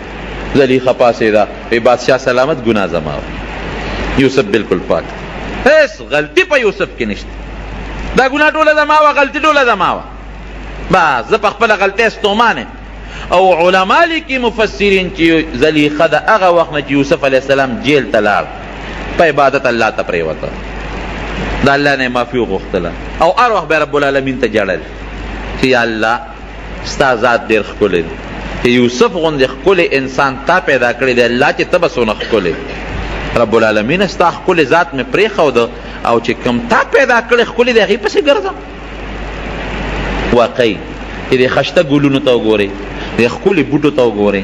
زلیخه پاسېده وی بادشاه سلامت ګناه زما وه یوسف بالکل پاک هیڅ غلطي په یوسف کې نشته دا ګناه ټوله زما وه غلطي ټوله زما وه بس زه په خپله غلطۍ ستومان یم او علما لیکي مفسرین چې زلیخه د هغه وخت نه چې یوسف علیه السلام جیل ته لاړ په عبادت الله ته پرېوته د الله نه یې معافي وغوښتله او هر وخت به رب العالمین ته ژړل چې یا الله ستا ذات ډېر ښکلی دی چې یوسف غوندې ښکلی انسان تا پیدا کړی دی الله چې ته به څونه ښکلی رب العالمین ستا ښکلی ذات مې پرېښوده او چې کوم تا پیدا کړی ښکلی دی هغې پسې ګرځم واقعي چې دې خشته ګلونو ته وګورئ دې ښکلي بوټو ته وګورئ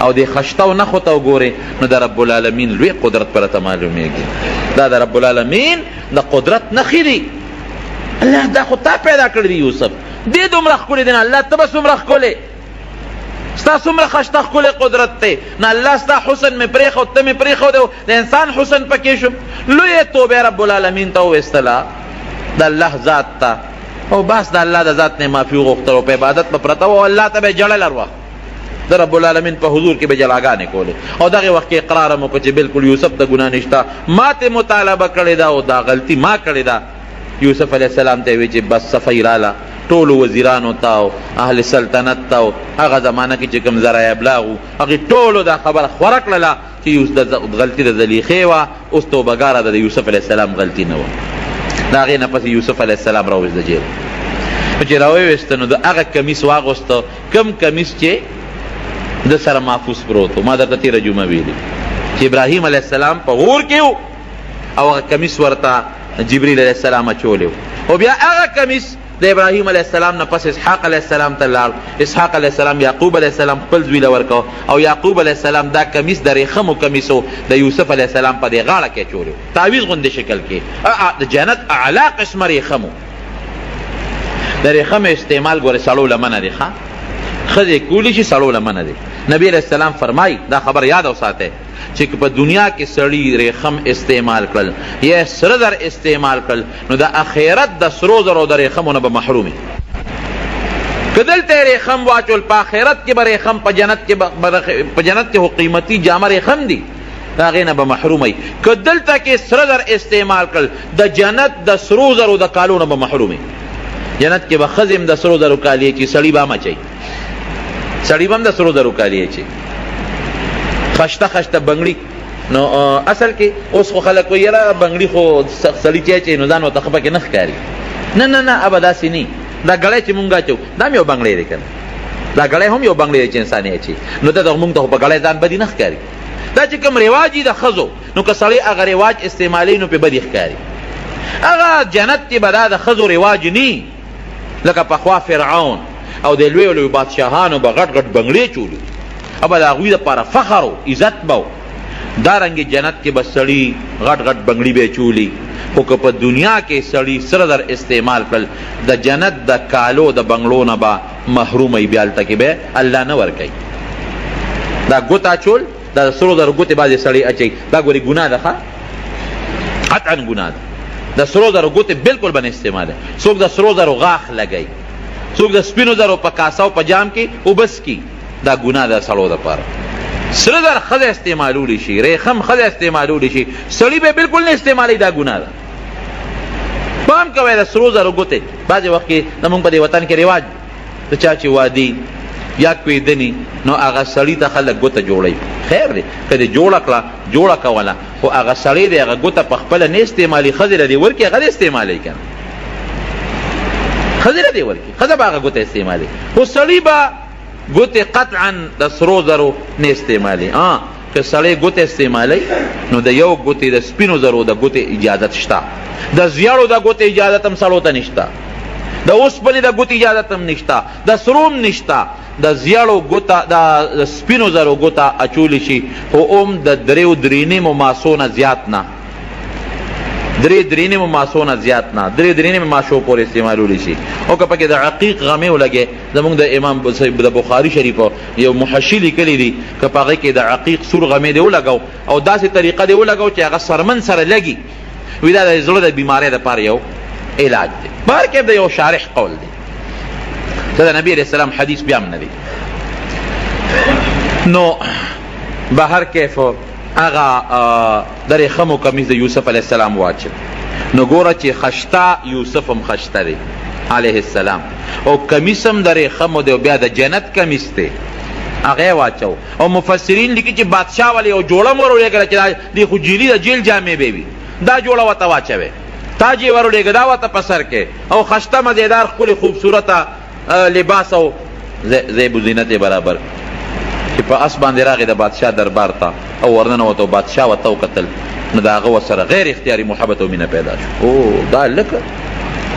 او دې خشتو نښو ته وګورئ نو د رب العالمین لوی قدرت پرته معلومیږي دا د رب العالمین د قدرت نښې دي الله دا خو تا پیدا کړی دی یوسف دې دومره ښکلی دی نه الله ته به څومره ښکلی ستا څومره خشته ښکلی قدرت دی نه الله ستا حسن مې پرېښود ته مې پرېښود د انسان حسن پکې شو لویه توبه رب العالمین ته وویستله د الله ذات ته او بس د الله د ذات نه معافي وغوښتل او په عبادت به پرته و او الله ته به یې جړل هر وخت د رب العالمین په حضور کې به جلاګانې کولې او دغې وخت کې اقرار هم وکړه چې بالکل یوسف ته ګناه نشته ما ته مطالبه کړې ده او دا غلطي ما کړې ده یوسف علیه السلام ته یې وی چې بس صفۍ راله ټولو وزیرانو ته او اهل سلطنت ته او هغه زمانه کې چې کوم ذرایع ابلاغ وو هغې ټولو دا خبره خوره کړله چې غلطي د زلیخې وه اوس توبهګاره ده د یوسف علیه السلام غلطي نه وه د هغې نه پسې یوسف علیه السلام راوویست د جیل چې راوویسته نو د هغه کمیس واغوسته کوم کمیس چې د سره محفوظ پروت و ما درته تېره جمعه ویلي چې ابراهیم علیه السلام په غور کې و او هغه کمیس ورته جبریل علیه السلام اچولی و او بیا هغه کمیس د ابراهیم علیه السلام نه پس اسحاق علیه السلام ته لاړ، اسحاق علیه السلام یعقوب علیه السلام خپل زوی له ورکو، او یعقوب علیه السلام دا کمیس د ریخمو کمیسو د یوسف علیه السلام په دې غاړه کې چولو، تعویض غوندې شکل کې د جنت اعلی قسمه ریخمو. د ریخم استعمال ګوره سړو لمنه دی، ښځې کولی شي سړو لمنه دی. نبی علیہ السلام فرمای دا خبر یاد اوساته چې په دنیا کې سړی ریخم استعمال کړل یا سره زر استعمال کړل نو د اخرت د سرو زرو د ریخمونه به محرومي. که دلته ریخم واچول په آخرت کې به ریخم په جنت کې قیمتي جامه ریخم دي د هغې نه به محروموي. که دلته کې سره زر استعمال کړل د جنت د سرو زرو د کالو نه به محرومي. جنت کې به ښځې هم د سرو زرو کالي چې سړي به هم اچوي، سړی بم د سرو زرو کالی اچي، خشته خشته بنګړي. نو اصل کې اوس خو خلک وایي یاره بنګړي خو سړي چې اچوي نو ځان ورته ښه پکې نه ښکاري. نه نه نه ابه داسې نه، دا ګړی چې مونږ اچو دا هم یو بنګړی دی که نه، دا ګړی هم یو بنګړی دی چې انسان یې اچي، نو ته مونږ ته خو په ګړی ځان بدي نه ښکاري. دا چې کوم رواج وي د ښځو نو که سړی هغه رواج استعمالوي نو پې بدي ښکاري. هغه جنت کې به دا د ښځو رواج نی، لکه پخوا فرعون او د لوی لوی بادشاهانو به غټ غټ بنګړې چولي او به د هغوی دپاره فخر و عزت به و. دارنګې جنت کې به سړي غټ غټ بنګړي به چولي، خو که په دنیا کې سړي سره در استعمال کړل د جنت د کالو د بنګړو نه به محروموي، بیا هلته کې به الله نه ورکوي. دا ګوته اچول دا سرو زرو ګوتې بعضې سړی اچوي، دا ګورې ګناه ده، قطعا ګناه ده. د سرو زرو ګوتې بلکل به نه استعماله. څوک د سرو زرو غاښ لګوي، څوک د سپینو زرو په کاسه او په جام کې اوبس کی، دا ګناه ده سړو دپاره. سره زر ښځه استعمالولی شي، ریخم ښځه استعمالولی شي، سړي به بلکل نه استعمالوي، دا ګناه ده. پام کوئ د سرو زرو ګوتې بعضې وخت کې زمونږ په دې وطن کې رواج د چا چې وادي یا کویدني نو هغه سړي ته خلک ګوته جوړوي. خیر دی که دې جوړه کړه جوړه کوله، خو هغه سړی دی هغه ګوته په خپله نه استعمالي، ښځې له دې ورکړي هغه دې استعمالوي که نه، ښځې له دې ورکړي ښځه به هغه ګوته استعمالوي، خو سړي به ګوتې قطعا د سرو زرو نه استعمالي. که سړی ګوته استعمالوي نو د یو ګوتې د سپینو زرو د ګوتې اجازت شته، د زیړو د ګوتې اجازت هم سړو ته نشته، د اوسپنې د ګوتې اجازت هم نشته، د سرو هم نشته. د زیړو ګوته د سپینو زرو ګوته اچولی شي، خو هم د دریو درېنیمو ماسو نه زیات نه، درې درېنیمو ماسو نه زیات نه، درې درېنیمو ماسو پورې استعمالولی شي. او که پکې د عقیق غمې ولګې، زمونږ د امام د بخاري شریف یو محشي لیکلی دي که په هغې کې د عقیق سور غمې دې ولګو او داسې طریقه دې ولګو چې هغه سرمن سره لګي، وي دا د زړه د بیمارۍ دپاره یو علاج دی. بهر کې د یو شارح قول دی، دا د نبی علیہ السلام حدیث بیا هم نه دی. نو بهر کیف هغه د ریخمو کمیس د یوسف علیہ السلام واچل، نو ګوره چې خشته یوسف هم خشته دی علیہ السلام، او کمیس هم د ریخمو دی، بیا د جنت کمیس دی هغه واچو. او مفسرین لیکي چې بادشاه ولې یو جوړه م ورولېږله چې دی خو جیلي د جیل جامې به وي، دا جوړه ورته واچوې، تاج یې ورولېږه دا ورته په سر کې، او خشته مزېدار ښکلې خوبصورته لباس او زیب و زینت برابر چې په اس باندې راغی د بادشاه دربار ته او ورننوت او بادشاه ورته وکتل، نو د هغه ورسره غیر اختیاري محبت او مینه پیدا شو. او دا لکه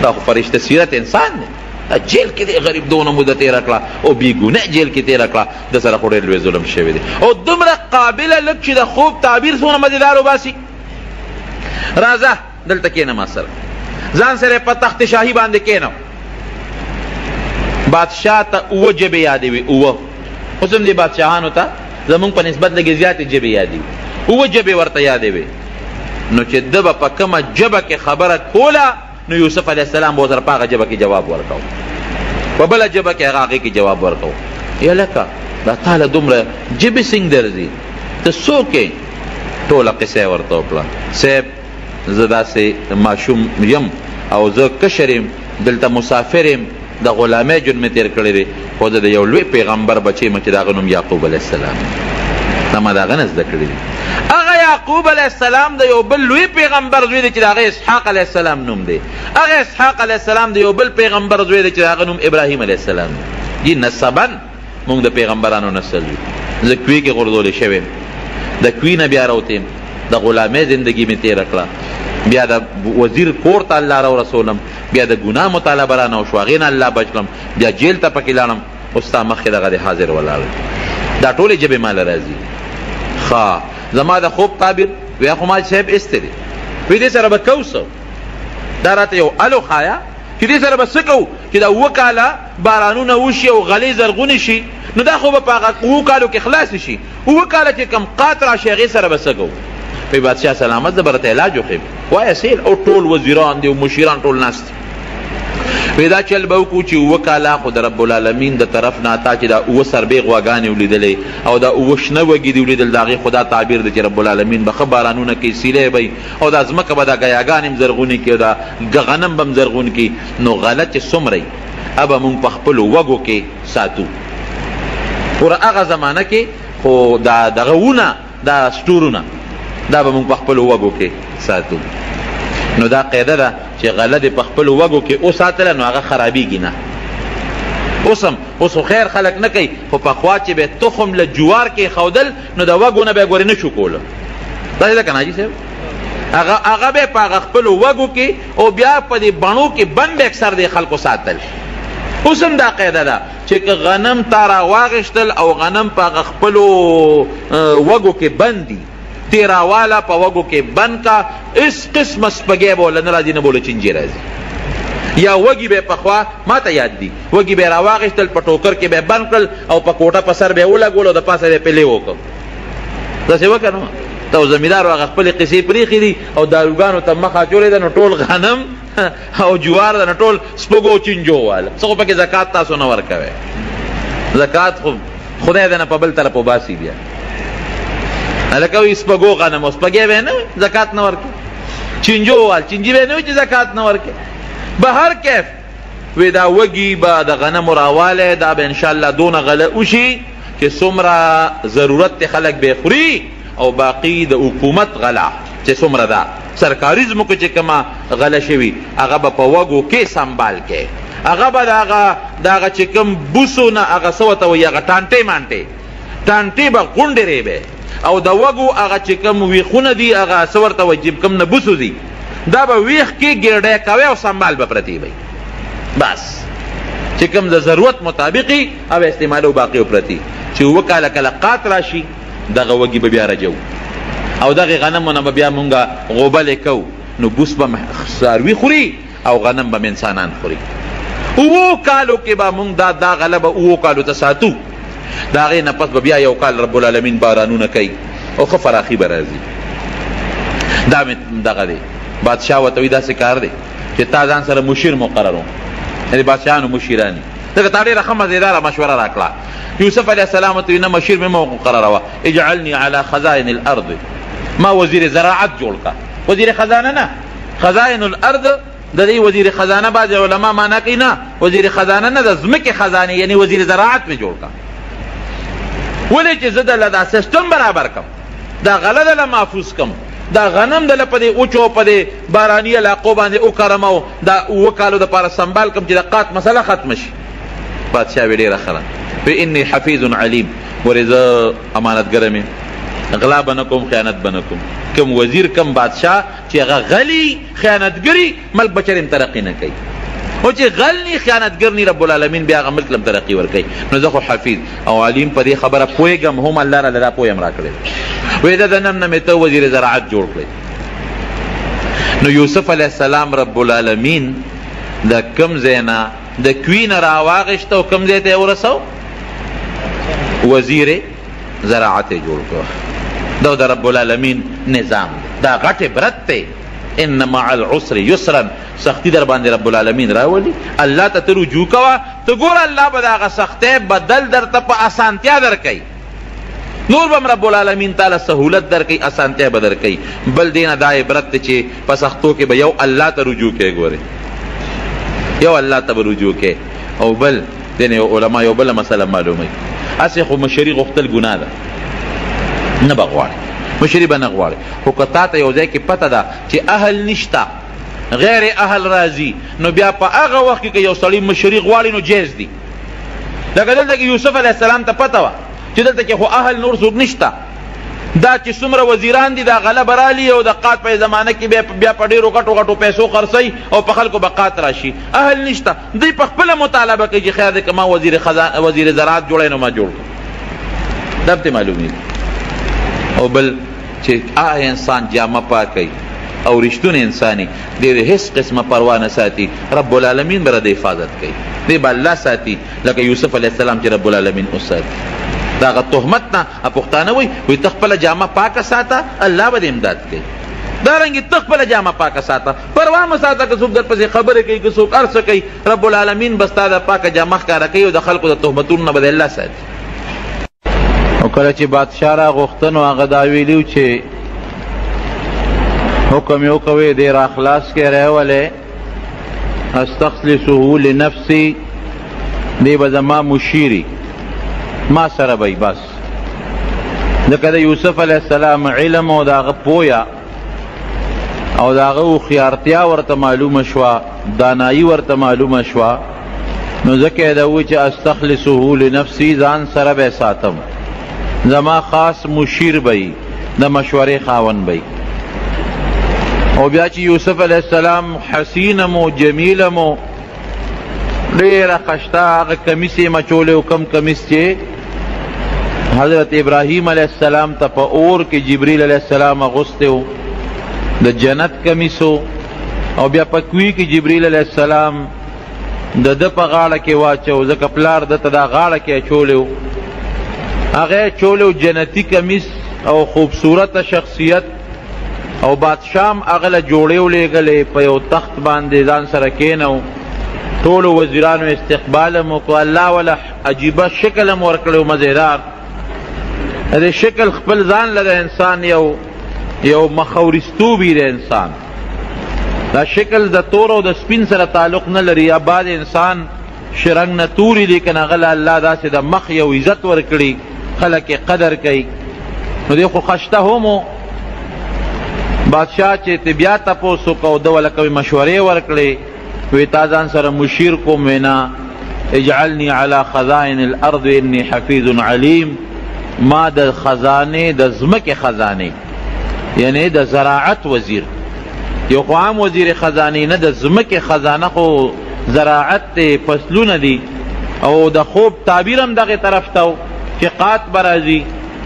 دا خو فرشته سیرت انسان دی، جیل کې دی غریب دونه موده تېره کړه او بېګناه جیل کې تېره کړه، د سره خو ډېر لوی ظلم شوی دی. او دومره قابله لږ چې د خوب تعبیر څومره مزېدار وباسي. راځه دلته کښېنه ما سره، ځان سره په تخت شاهي باندې کښېنه. بادشاہ ته اوه جبې یادوي، اوه اوس هم دې بادشاهانو ته زمونږ په نسبت لږې زیاتې جبې یادوي، اوه جبې ورته یادوي. نو چې ده به په کومه جبه کې خبره کوله نو یوسف علیه السلام به ورسره په هغه جبه کې جواب ورکو، په بله جبه کې هغه هغې کې جواب ورکو. یا لکه دا تاله دومره جبې څنګه درځي، ته څوک یې؟ ټوله قصه یې ورته وکړه. صاحب زه داسې ماشوم یم او زه کشر یم، دلته مسافر یم، د غلامۍ ژوند مې تېر کړی دی، خو زه د یو لوی پیغمبر بچی یم چې د هغه نوم یعقوب علیه السلام دا ما د هغه نه زده کړي دي. هغه یعقوب علیه السلام د یو بل لوی پیغمبر زوی دی چې د هغه اسحاق علیه السلام نوم دی. هغه اسحاق علیه السلام د یو بل پیغمبر زوی دی چې د هغه نوم ابراهیم علیه السلام دی. نسبا موږ د پیغمبرانو نسل یو. زه کوی کې غورځولی شوی یم، د کوی نه بیا راوتیم، د غلامۍ زندګي مې تېره کړه، بیا د وزیر کور ته الله را رسولم، بیا د ګناه مطالبه رانه وشو، هغې نه الله بچ کړم، بیا جیل ته پکې لاړم، اوس ستا مخکې دغه د حاضر ولاړ. دا ټولې ژبې ماله راځي. ښه زما د خوب تعبیر ویا خو ما صاحب ایستی دی، وی دې سره به کوو څه؟ دا راته یو الو ښایه چې دې سره به څه کوو چې دا 7 کاله بارانونه وشي او غلې زرغونې شي، نو دا خو به په هغه 7 کالو کې خلاص شي. 7 کاله چې کم قات راشي هغې سره به څه کوو؟ وی بادشاه سلامت زه به راته علاج وښیم. وایه سیل او ټول وزیران دي او مشیران ټول ناست دي. وی دا چل به وکړو چې 7 کاله خو د رب العالمین د طرف نه تا چې دا 7 سربې غواګانې ولیدلې او دا 7 شنه وږي دي ولیدل، د هغې خدا تعبیر دی چې رب العالمین به ښه بارانونه کوي، سیلې به او دا ځمکه به دا ګیاګانې هم زرغونې کړي او دا غنم به هم زرغون کړي. نو غله چې څومره یي ابه مونږ په خپلو وږو کې ساتو. پوره هغه زمانه کې خو دا دغه ونه دا سټورونه دا به مونږ په خپلو وږو کې ساتو. نو دا قاعده ده چې غله دې په خپلو وږو کې وساتله نو هغه خرابېږي نه. اوس خو خیر خلک نه کوي، خو پخوا چې به تخم له جوار کې ښودل نو د وږو نه به یې ګورې نه شو کوله. داسې ده که نه حاجي صاحب؟ هغه به په هغه خپلو وږو کې او بیا په دې بڼو کې بند به اکثر دې خلکو ساتل. اوس هم دا قاعده ده چې که غنم تا راواغېشتل او غنم په هغه خپلو وږو کې بند دي، تیراواله په وږو کې بند کا، اس قسمه سپږی به وله نه راځي نه به وله چینجې راځي. یا وږي به پخوا ما ته یاد دي وږي به یې راواغېشتل په ټوکر کې به یې بند کړل او په کوټه په سر به یې ولګول او د پاسه به یې پلې وکړ. داسې وکړه نو ته او زمیندار هغه خپلې قصې پرېښې دي او داروګانو ته مخ اچولې ده، نو ټول غنم او جوار ده، نو ټول سپږو چینجو واله. څه خو پکې زکات تاسو نه ورکوئ، زکات خو خدای دې نه په بل طرف وباسي. بیا هلکه وایي سپږو غنم او سپږی به یې نه زکات نه ورکوي، چینجو وال چینجي به یې نه وي چې زکات نه ورکوي. به هر کیف وی دا وږي به د غنمو راوالی دا به انشاءالله دونه غله وشي چې څومره ضرورت دی خلک به یې خوري او باقي د حکومت غله چې څومره ده سرکاري ځمکو چې کومه غله شوي هغه به په وږو کې سنبال کې، هغه به د هغه چې کوم بوسو نه هغه څه ورته وایي هغه ټانټې به غونډې به او د وږو هغه چې کوم ویښونه دي هغه څه ورته وایي چې کوم نه بوسو دي دا به ویښ کې ګرډی کوي او سنبال به پرتې وي. بس چې کوم د ضرورت مطابقي او استعمالو باقي پرتې چې 7 کاله کله قات راشي دغه وږي به بیا رجو او دغه غنمونه به بیا مونږه غوبلې کوو، نو بوس به څاروي خوري او غنم به انسانان خوري. 7 کالو کې به مونږ دا غله به 7 کالو ته ساتو، د هغې نه پس به بیا 1 کال رب العالمین بارانونه کوي او ښه فراخي به راځي. دا مې دغه دی بادشاه ورته وایي داسې کار دی چې تا ځان سره مشیر مقرر و، یعنې بادشاهانو مشیران دي. ځکه تا ډېره ښه مزېداره مشوره راکړه. یوسف علیه السلام ورته وایي نه مشیر مې مه مقرروه، اجعلني علی خزائن الارض، ما وزیر زراعت جوړ کا، وزیر خزانه نه. خزائن الارض د دې وزیر خزانه بعضې علما معنا کوي نه وزیر خزانه نه د ځمکې خزانې یعنې وزیر زراعت مې جوړ کا. ولې چې زه دله دا سیسټم برابر کم، دا غله دله محفوظ کم، دا غنم دله په دې اوچو په دې باراني علاقو باندې وکرم او دا 7 کالو دپاره سنبال کم چې د قات مسله ختمه شي. بادشاه وی ډېره ښه ده، وی انی حفیظ علیم، ورې زه امانتګره مې، غلا به نه کوم خیانت به نه کوم. کم وزیر کم بادشاه چې هغه غلي خیانتګري ملک به چرې ترقي نه کوي، او چې غل نی خیانتګر نی رب العالمین بیا هغه ملک لم ترقي ورکوي. نو زه خو حفیظ او علیم په دې خبره پوهېږم، هم الله راله دا پوهه م راکړې. وایي د نن نه مې ته وزیر زراعت جوړ کړی. نو یوسف علیه السلام رب العالمین د کم ځای نه د کوی نه راواغېشته او کم ځای ته یې ورسو وزیر زراعت یې جوړ کړو. دا د رب العالمین نظام دا غټ عبرت دی. ان مع العسر یسرا، سختی در باندې رب العالمین راولي. الله ته ته رجوع کوه، ته ګوره الله به د هغه سختۍ بدل درته په اسانتیا درکوي. نور به رب العالمین تعالی سهولت درکوي، اسانتیا به درکوي. بل دې نه دا عبرت دی چې په سختو کې به یو الله ته رجوع کوې، ګورې یو الله ته به رجوع کوې. او بل دې علما یو بله مسله معلوموي، هسې خو مشري غوښتل ګناه ده، نه به غواړي مشري به نه غواړي. خو که تا ته یو ځای کې پته ده چې اهل نشته غیر اهل راځي، نو بیا په هغه وخت کې که یو سړی مشري غواړي نو جایز دي. لکه دلته کې یوسف علیه السلام ته پته وه چې دلته کې خو اهل نور څوک نشته، دا چې څومره وزیران دي دا غلبه رالی او د قات په زمانه کې بیا په ډېرو غټو غټو پیسو خرڅوي او په خلکو به قات راشي. اهل نشته، دوی په خپله مطالبه کوي چې خیر دی که ما وزیر زراعت جوړی نو ما جوړ کړم. دا به معلومېږي. او بل چې انسان جامه پاکوي او رښتون انساني دی هیڅ قسمه پروا نه ساتي، رب العالمین به د حفاظت کوي، دی به الله ساتي لکه یوسف علیه السلام چې رب العالمین وساتي. د هغه تهمت نه پښتانه وایي ته خپله جامه پاکه ساته الله به دې امداد کوي. دارنګې ته خپله جامه پاکه ساته، پروا مه ساته که څوک درپسې خبرې کوي که څوک هر څه کوي، رب العالمین به ستا د پاکه جامه ښکاره کوي او د خلکو د تهمتونو نه به الله ساتي. او کله چې بادشاه راغوښته نو هغه دا ویلي چې حکم یې وکوئ دی را خلاص کړی راولئ استخلصه لنفسي، دی به زما مشیري ما سره به بس. ځکه د یوسف علیه السلام علم او د هغه پویه او د هغه هوښیارتیا ورته معلومه شوه، دانایي ورته معلومه شوه، نو ځکه یې ده ووایي چې استخلصه لنفسي، ځان سره به یې ساتم، زما خاص مشیر به یي، د مشورې خاوند به یي. او بیا چې یوسف علیه السلام حسینم و جمیلم و ډېره خشته هغه کمیس یې مچولی و، کم کمیس چې حضرت ابراهیم علیه السلام ته په اور کې جبریل علیه السلام اغوستی و، د جنت کمیس و. او بیا په کوی کې جبریل علیه السلام د ده په غاړه کې واچو، ځکه پلار ده ته دا غاړه کې اچولی و، هغه یې اچولی و جنتي کمیس او خوبصورته شخصیت. او بادشاهم هغه له جوړې ولېږلې په یو تخت باندې ځان سره کېنو، ټولو وزیرانو استقبال هم وکړو، الله وله عجیبه شکل هم ورکړی و مزېدار. د شکل خپل ځان له د انسان یو مخورستوب د انسان، دا شکل د تور او د سپین سره تعلق نه لري. یا بعد انسان شرنګ نه توري، لیکن هغه له الله داسې د مخ یو عزت ورکړي، خلک یې قدر کوي. نو دی خو خشته هم و. بادشاہ چې ته بیا تپوس وکړو ده ولکه مشورې ورکړې، وی تا ځان سره مشیر کوم، وینا اجعلني على خزائن الارض انی حفیظ علیم، ما د خزانې د ځمکې خزانې یعنی د زراعت وزیر، یو خو عام وزیر خزانې نه، د ځمکې خزانه خو زراعت فصلونه دي. او د خوب تعبیر هم دغه طرف ته چې قات به راځي،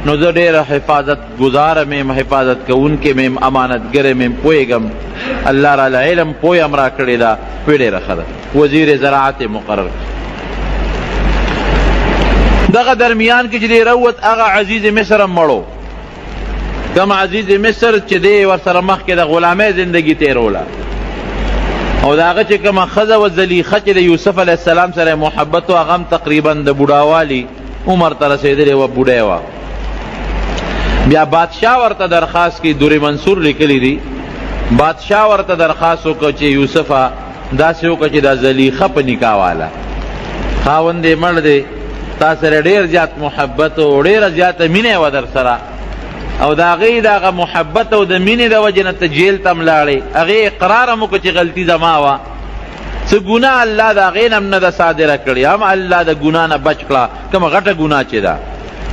نو زه ډېره حفاظت گزاره میم، حفاظت کوونکې میم، امانتګره میم، پوهېږم الله راله علم پوی هم را کړې ده، وی ډېره ښه ده. وزیر زراعت مقرر. دغه درمیان کې چې دی روت هغه عزیز مصر هم مړو، کم عزیز مصر چې دی ورسره مخکې د غلامۍ زندگی تیروله، او د هغه چې کومه ښځه و زلیخه چې د یوسف علیه السلام سره محبت و، هغه هم تقریبا د بوډاوالي عمر ته رسېدلې وه، بوډۍ وه. بیا بادشاہ ورته درخواست کی، دور منصور لیکلی دی، بادشاہ ورته درخواست وکړه چې یوسفه داسې وکړه چې دا زلیخه په نکاح والا خاوند یې مړ دی، تا سره ډېر زیات محبت او ډېره زیاته مینه وه در سره، او د هغې د هغه محبت او د مینې د وجې نه ته جیل ته هم لاړې، هغې اقرار هم وکړه چې غلطي زما وه، څه ګناه الله د هغې نه هم نه ده صادره کړې، هم الله د ګناه نه بچ کړه، کومه غټه ګناه چې ده،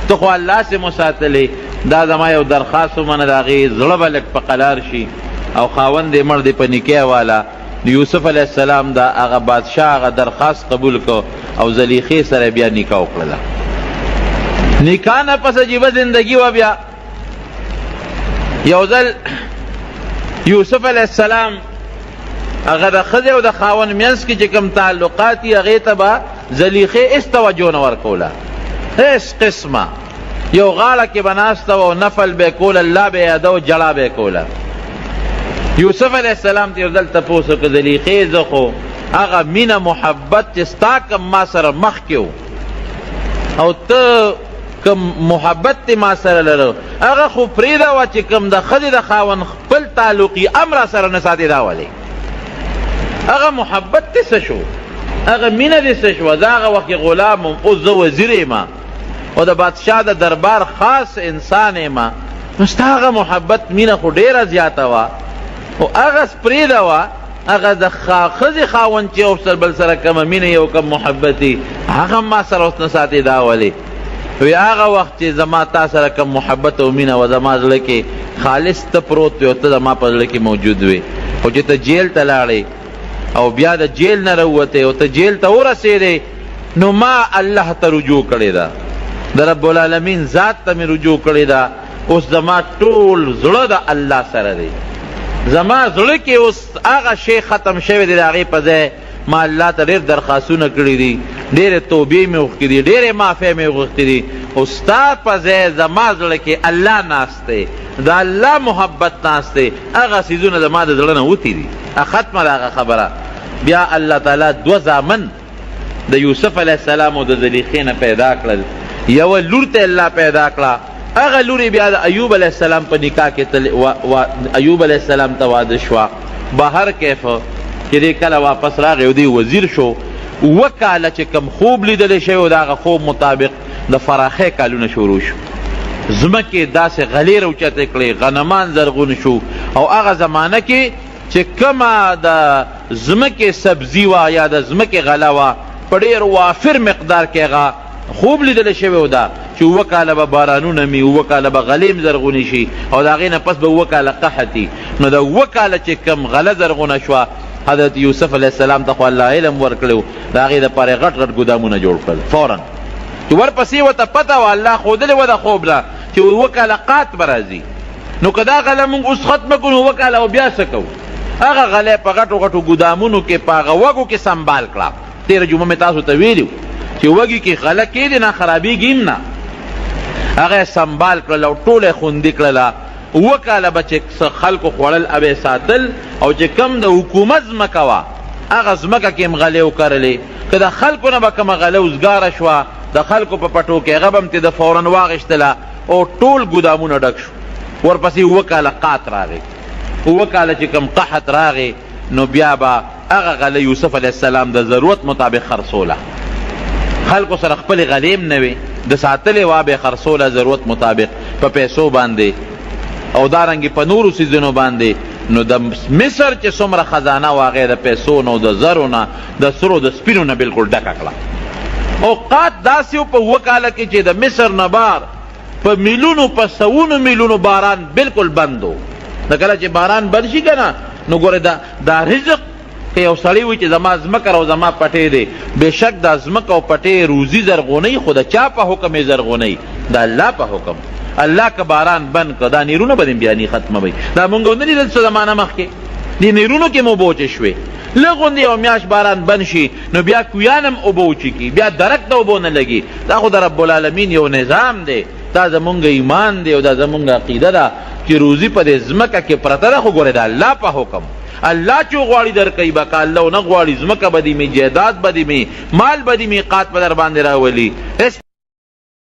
ته خو الله سې مساتلې. دا زما یو درخواست ومنه، د هغې زړه به لږ په قلار شي، او خاوند یې مړ دی په نکاح والا. یوسف علیه السلام دا هغه بادشاه هغه درخواست قبول کو او زلیخې سره بیا نکاح وکړله. نکاح نه پس عجیبه زندگی و. بیا یو ځل یوسف علیه السلام هغه د ښځې او د خاوند منځ کې چې کوم تعلقات دي هغې ته به زلیخې هېڅ توجه نه ورکوله، هېڅ قسمه. یو غاړه کې به ناسته وه او نفل به یې کول، الله به یې یاده و، جړه به یې کوله. یوسف علیه السلام ته یو ځل تپوس وکړه، زلیخې زه خو هغه مینه محبت چې ستا کم ما سره مخکې و او ته کم محبت تی ما سره لرو، هغه خو پرېږده وه چې کم د ښځې د خاوند خپل تعلقي ام را سره نه ساتې، دا ولې هغه محبت تی څه شو، هغه مینه دې څه شوه. زه هغه وخت غلام یم، اوس زه وزیر یم او د بادشاه د دربار خاص انسان یم، نو ستا هغه محبت مینه خو ډېره زیاته وه، خو هغه پرېږده وه، هغه د ښځې خاوند چې اوس بل سره کومه مینه یو کم محبت دي، هغه ما سره اوس نه ساتې، دا ولې وی هغه وخت چې زما تا سره کوم محبت او مینه و زما زړه کې خالص ته پروت وي او ته زما په زړه کې موجود وي، خو چې ته جیل ته لاړې او بیا د جیل نه راووتې او ته جیل ته ورسېدې، نو ما الله ته رجوع کړې ده، د رب العالمین ذات ته مې رجوع کړې ده. اوس زما ټول زړه د الله سره دی، زما زړه کې اوس هغه شی ختم شوی دی، د هغې په ځای ما الله ته ډېر درخواستونه کړي دي، ډېرې توبې مې وغوښتې دي، ډېرې معافۍ مې وغوښتې دي، او ستا په ځای زما زړه کې الله ناست دی، د الله محبت ناست دی، هغه څیزونه زما د زړه نه وتي دي. ختمه ده هغه خبره. بیا الله تعالی دوه زامن د یوسف علیه السلام او د زلیخې نه پیدا کړل. یوه لور ته الله پیدا کړه، هغه لور بیا د ایوب علیه السلام په نکاح کې ایوب علیه السلام ته واده شوه. بهر کیف چې دی کله واپس راغی او دی وزیر شو، 2 کاله چې کم خوب لیدلی شوی و د هغه خوب مطابق د فراخۍ کالونه شروع شو، ځمکې داسې غلې راوچتې کړې، غنمان زرغون شو، او هغه زمانه کې چې کومه د ځمکې سبزي وه یا د ځمکې غله وه په ډېر وافر مقدار کې هغه خوب لیدلی شوی و ده چې 2 کاله به بارانونه مي، 2 کاله به غلې زرغونې شي، او د هغې نه پس به 2 کاله قحطي. نو د 2 کاله چې کم غله زرغونه شوه، حضرت یوسف علیه السلام ته خو الله علم ورکړی و، د هغې دپاره غټ غټ ګودامونه جوړ کړل فوراً، چې ورپسې ورته پته وه الله ښودلې وه د خوب نه چې 2 کاله قات به راځي. نو که دا غله مونږ اوس ختمه کړو 2 کاله او بیا څه کوو؟ هغه غله په غټو غټو ګودامونو کې په هغه وږو کې سنبال کړه. تېره جمعه مې تاسو ته ویلي چې وږي کې غله کېدې نه خرابېږي هم نه، هغه یې سنبال کړل او ټوله یې خوندي کړله. 2 کاله به چې خلکو خوړل او یې ساتل، او چې کم د حکومت ځمکه وه هغه ځمکه کې هم غلې وکرلې. که د خلکو نه به کومه غله وزګاره شوه د خلکو په پټو کې، هغه به هم د فوراً واغېشتله او ټول ګودامونه ډک شو. ورپسې 2 کاله قات راغی، 2 کاله چې کوم قحط راغی، نو بیا به هغه غله یوسف علیه السلام د ضرورت مطابق خرڅوله. خلکو سره خپلې غلې هم نه وې، د ساتلې وه به یې خرڅوله ضرورت مطابق په پیسو باندې او دارنګې په نورو څیزونو باندې. نو د مصر چې څومره خزانه وه هغې د پیسو نه او د زرو نه د سرو د سپینو نه بلکل ډکه کړه. اوقات داسې و په 2 کاله کې چې د مصر نه بار په میلونو په سوونو میلونو باران بلکل بند و. د کله چې باران بند شي که نه، نو ګورې دا رزق که یو سړی وي چې زما ځمکه او زما پټی دی، بېشک دا ځمکه او پټی روزي زرغونی، خو د چا په حکم یې زرغونی؟ د الله په حکم. الله که باران بند که دا نیرونه به بیا نی ختمه وي. دا مونږ نه لیدل څه زمانه مخکې دې نیرونو کې مو بوچې شوې، لږ غوندې یو میاشت باران بند شي نو بیا کویان هم اوبه وچکي، بیا درک ته اوبه نه لګي. دا خو د رب العالمین یو نظام دی، دا زمونږ ایمان دی او دا زمونږ عقیده ده چې روزي په دې ځمکه کې پرته ده، خو ګورې د الله په حکم. الله چې غواړي درکوي به که الله ونه غواړي ځمکه به دې مې، جایداد به دې مې، مال به دې مې قات به در باندې راولي.